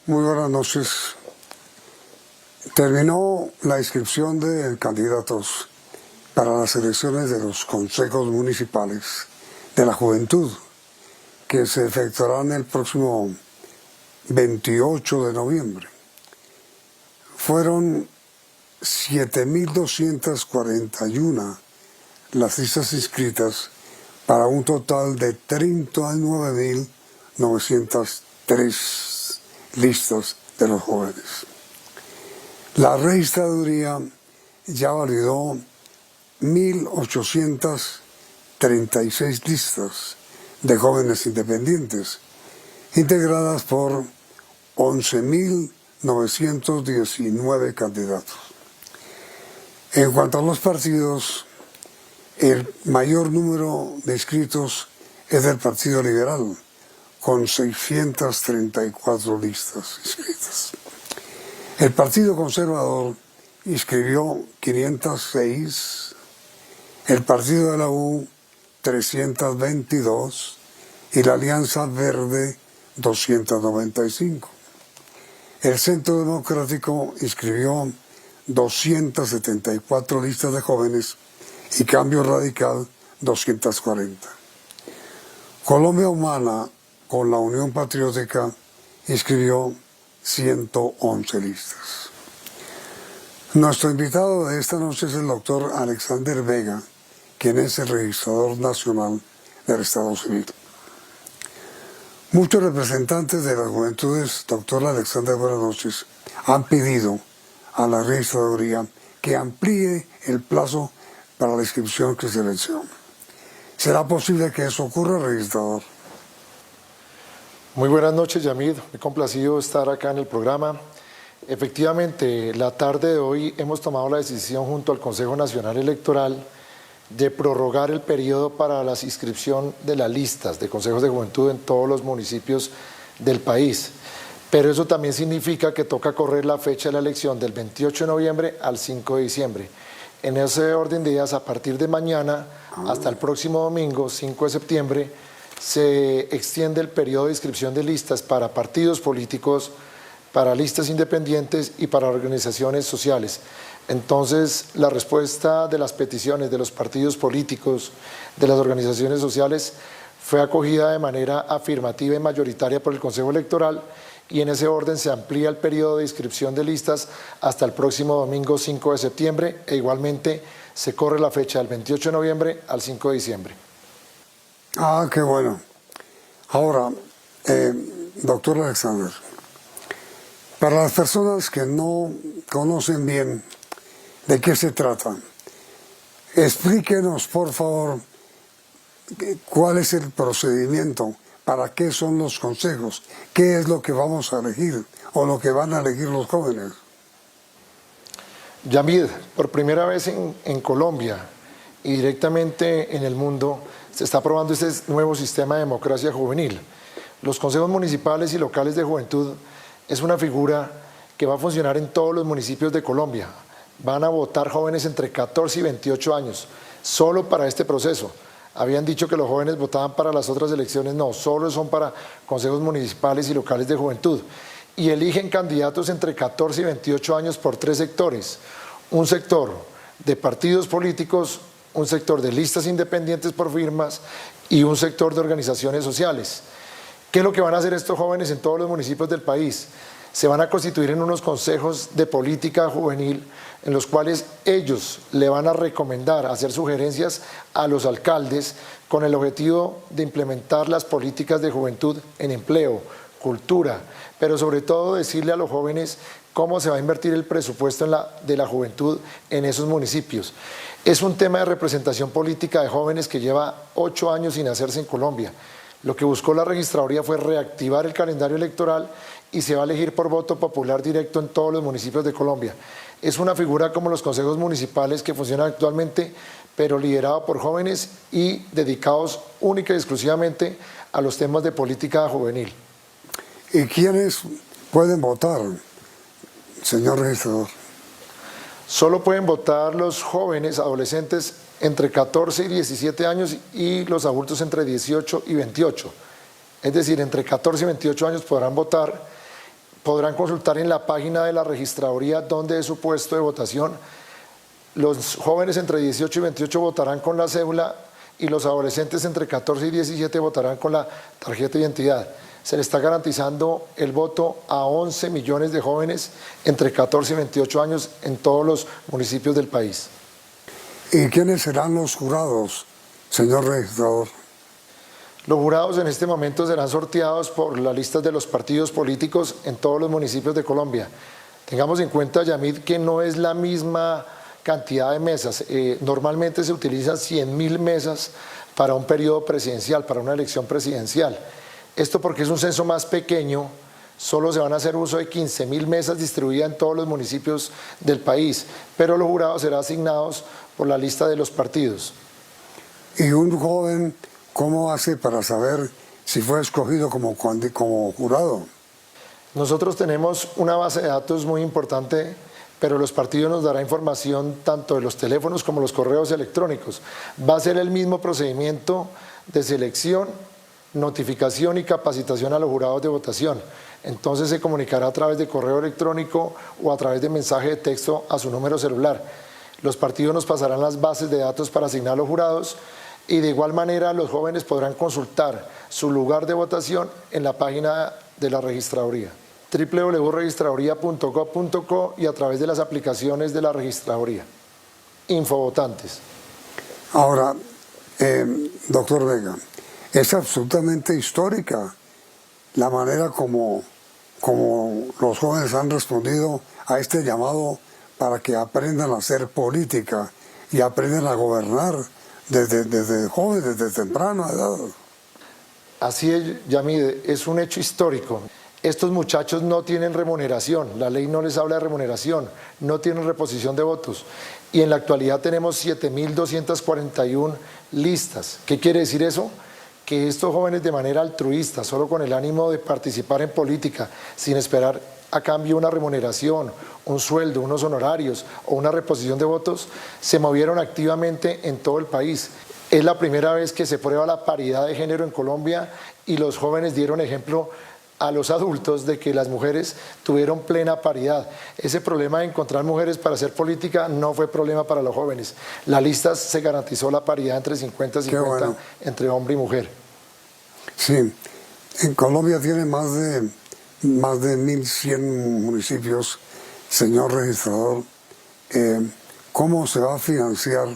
Muy buenas noches. Terminó la inscripción de candidatos para las elecciones de los consejos municipales de la juventud, que se efectuarán el próximo 28 de noviembre. Fueron 7.241 las listas inscritas para un total de 39.903 listas de los jóvenes. La registraduría ya validó 1.836 listas de jóvenes independientes, integradas por 11.919 candidatos. En cuanto a los partidos, el mayor número de inscritos es del Partido Liberal, con 634 listas inscritas. El Partido Conservador inscribió 506, el Partido de la U 322 y la Alianza Verde 295. El Centro Democrático inscribió 274 listas de jóvenes y Cambio Radical 240. Colombia Humana con la Unión Patriótica inscribió 111 listas. Nuestro invitado de esta noche es el doctor Alexander Vega, quien es el registrador nacional del Estado Civil. Muchos representantes de las juventudes, doctor Alexander, buenas noches, han pedido a la registraduría que amplíe el plazo para la inscripción que se venció. ¿Será posible que eso ocurra, registrador? Muy buenas noches, Yamid. Muy complacido estar acá en el programa. Efectivamente, la tarde de hoy hemos tomado la decisión junto al Consejo Nacional Electoral de prorrogar el periodo para la inscripción de las listas de consejos de juventud en todos los municipios del país. Pero eso también significa que toca correr la fecha de la elección del 28 de noviembre al 5 de diciembre. En ese orden de días, a partir de mañana hasta el próximo domingo, 5 de septiembre, se extiende el periodo de inscripción de listas para partidos políticos, para listas independientes y para organizaciones sociales. Entonces, la respuesta de las peticiones de los partidos políticos, de las organizaciones sociales, fue acogida de manera afirmativa y mayoritaria por el Consejo Electoral, y en ese orden se amplía el periodo de inscripción de listas hasta el próximo domingo 5 de septiembre e igualmente se corre la fecha del 28 de noviembre al 5 de diciembre. Ah, qué bueno. Ahora, doctor Alexander, para las personas que no conocen bien de qué se trata, explíquenos, por favor, cuál es el procedimiento, para qué son los consejos, qué es lo que vamos a elegir o lo que van a elegir los jóvenes. Yamid, por primera vez en Colombia y directamente en el mundo, se está aprobando este nuevo sistema de democracia juvenil. Los consejos municipales y locales de juventud es una figura que va a funcionar en todos los municipios de Colombia. Van a votar jóvenes entre 14 y 28 años, solo para este proceso. Habían dicho que los jóvenes votaban para las otras elecciones, no, solo son para consejos municipales y locales de juventud. Y eligen candidatos entre 14 y 28 años por 3 sectores. Un sector de partidos políticos, un sector de listas independientes por firmas y un sector de organizaciones sociales. ¿Qué es lo que van a hacer estos jóvenes en todos los municipios del país? Se van a constituir en unos consejos de política juvenil en los cuales ellos le van a recomendar, hacer sugerencias a los alcaldes con el objetivo de implementar las políticas de juventud en empleo, cultura, pero sobre todo decirle a los jóvenes cómo se va a invertir el presupuesto de la juventud en esos municipios. Es un tema de representación política de jóvenes que lleva 8 años sin hacerse en Colombia. Lo que buscó la registraduría fue reactivar el calendario electoral y se va a elegir por voto popular directo en todos los municipios de Colombia. Es una figura como los consejos municipales que funcionan actualmente, pero liderado por jóvenes y dedicados única y exclusivamente a los temas de política juvenil. ¿Y quiénes pueden votar, señor registrador? Solo pueden votar los jóvenes, adolescentes entre 14 y 17 años y los adultos entre 18 y 28. Es decir, entre 14 y 28 años podrán votar, podrán consultar en la página de la registraduría dónde es su puesto de votación. Los jóvenes entre 18 y 28 votarán con la cédula y los adolescentes entre 14 y 17 votarán con la tarjeta de identidad. Se le está garantizando el voto a 11 millones de jóvenes entre 14 y 28 años en todos los municipios del país. ¿Y quiénes serán los jurados, señor registrador? Los jurados en este momento serán sorteados por las listas de los partidos políticos en todos los municipios de Colombia. Tengamos en cuenta, Yamid, que no es la misma cantidad de mesas. Normalmente se utilizan 100.000 mesas para un periodo presidencial, para una elección presidencial. Esto porque es un censo más pequeño, solo se van a hacer uso de 15.000 mesas distribuidas en todos los municipios del país, pero los jurados serán asignados por la lista de los partidos. ¿Y un joven cómo hace para saber si fue escogido como jurado? Nosotros tenemos una base de datos muy importante, pero los partidos nos darán información tanto de los teléfonos como los correos electrónicos. Va a ser el mismo procedimiento de selección notificación y capacitación a los jurados de votación. Entonces se comunicará a través de correo electrónico o a través de mensaje de texto a su número celular. Los partidos nos pasarán las bases de datos para asignar a los jurados y de igual manera los jóvenes podrán consultar su lugar de votación en la página de la registraduría, www.registraduría.gov.co, y a través de las aplicaciones de la registraduría. Infovotantes. Ahora, doctor Vega, es absolutamente histórica la manera como los jóvenes han respondido a este llamado para que aprendan a hacer política y aprendan a gobernar desde jóvenes, desde temprana edad. Así es, Yamid, es un hecho histórico. Estos muchachos no tienen remuneración, la ley no les habla de remuneración, no tienen reposición de votos. Y en la actualidad tenemos 7.241 listas. ¿Qué quiere decir eso? Que estos jóvenes de manera altruista, solo con el ánimo de participar en política, sin esperar a cambio una remuneración, un sueldo, unos honorarios o una reposición de votos, se movieron activamente en todo el país. Es la primera vez que se prueba la paridad de género en Colombia y los jóvenes dieron ejemplo a los adultos de que las mujeres tuvieron plena paridad. Ese problema de encontrar mujeres para hacer política no fue problema para los jóvenes. La lista se garantizó la paridad entre 50-50, bueno, entre hombre y mujer. Sí, en Colombia tiene más de 1.100 municipios, señor registrador. ¿Cómo se va a financiar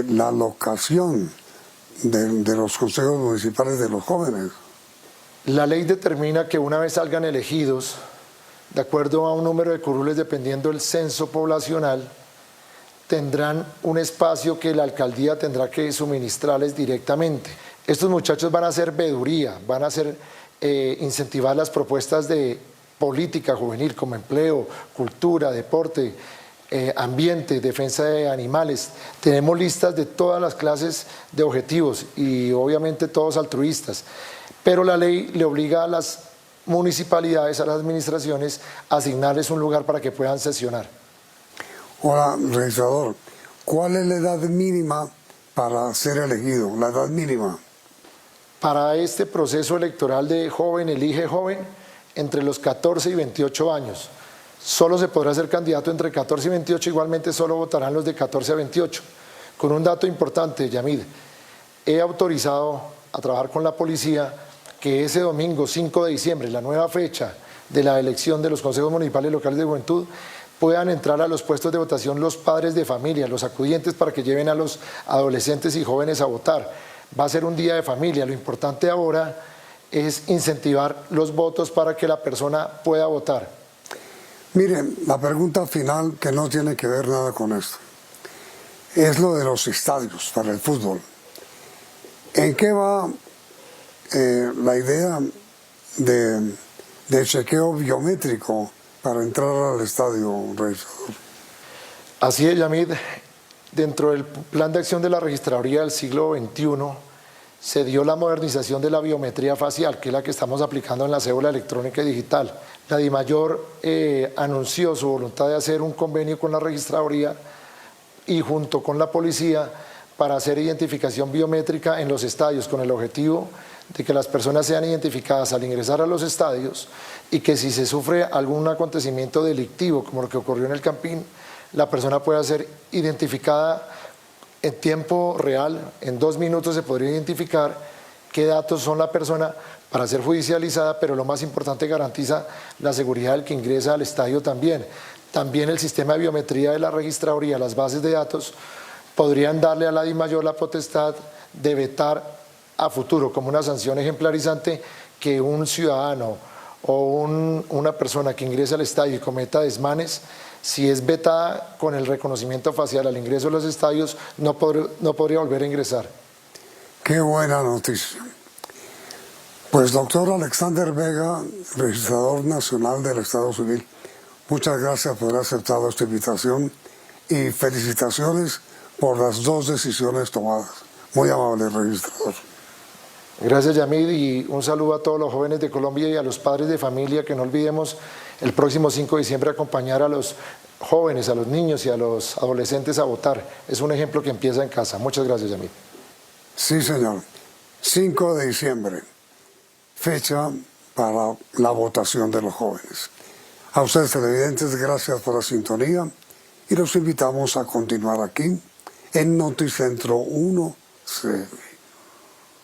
la alocación de los consejos municipales de los jóvenes? La ley determina que una vez salgan elegidos, de acuerdo a un número de curules dependiendo del censo poblacional, tendrán un espacio que la alcaldía tendrá que suministrarles directamente. Estos muchachos van a hacer veeduría, van a hacer incentivar las propuestas de política juvenil como empleo, cultura, deporte, ambiente, defensa de animales. Tenemos listas de todas las clases de objetivos y obviamente todos altruistas. Pero la ley le obliga a las municipalidades, a las administraciones, a asignarles un lugar para que puedan sesionar. Hola, registrador, ¿cuál es la edad mínima para ser elegido? La edad mínima. Para este proceso electoral de joven, elige joven, entre los 14 y 28 años. Solo se podrá ser candidato entre 14 y 28, igualmente solo votarán los de 14 a 28. Con un dato importante, Yamid, he autorizado a trabajar con la policía que ese domingo 5 de diciembre, la nueva fecha de la elección de los consejos municipales locales de juventud, puedan entrar a los puestos de votación los padres de familia, los acudientes, para que lleven a los adolescentes y jóvenes a votar. Va a ser un día de familia. Lo importante ahora es incentivar los votos para que la persona pueda votar. Miren, la pregunta final, que no tiene que ver nada con esto, es lo de los estadios para el fútbol. ¿En qué va la idea de chequeo biométrico para entrar al estadio, registrador? Así es, Yamid. Dentro del plan de acción de la registraduría del siglo XXI se dio la modernización de la biometría facial, que es la que estamos aplicando en la cédula electrónica y digital. La DIMAYOR anunció su voluntad de hacer un convenio con la registraduría y junto con la policía para hacer identificación biométrica en los estadios, con el objetivo de que las personas sean identificadas al ingresar a los estadios y que si se sufre algún acontecimiento delictivo, como lo que ocurrió en el Campín, la persona pueda ser identificada en tiempo real. En 2 minutos se podría identificar qué datos son la persona para ser judicializada, pero lo más importante, garantiza la seguridad del que ingresa al estadio también. También el sistema de biometría de la registraduría, las bases de datos, podrían darle a la DIMAYOR la potestad de vetar a futuro como una sanción ejemplarizante que un ciudadano o una persona que ingrese al estadio y cometa desmanes, si es vetada con el reconocimiento facial al ingreso a los estadios, no podría volver a ingresar. Qué buena noticia. Pues doctor Alexander Vega, registrador nacional del Estado Civil, muchas gracias por haber aceptado esta invitación y felicitaciones por las 2 decisiones tomadas. Muy amable, registrador. Gracias, Yamid, y un saludo a todos los jóvenes de Colombia y a los padres de familia, que no olvidemos el próximo 5 de diciembre acompañar a los jóvenes, a los niños y a los adolescentes a votar. Es un ejemplo que empieza en casa. Muchas gracias, Yamid. Sí, señor. 5 de diciembre, fecha para la votación de los jóvenes. A ustedes televidentes, gracias por la sintonía y los invitamos a continuar aquí en Noticentro 1 CM.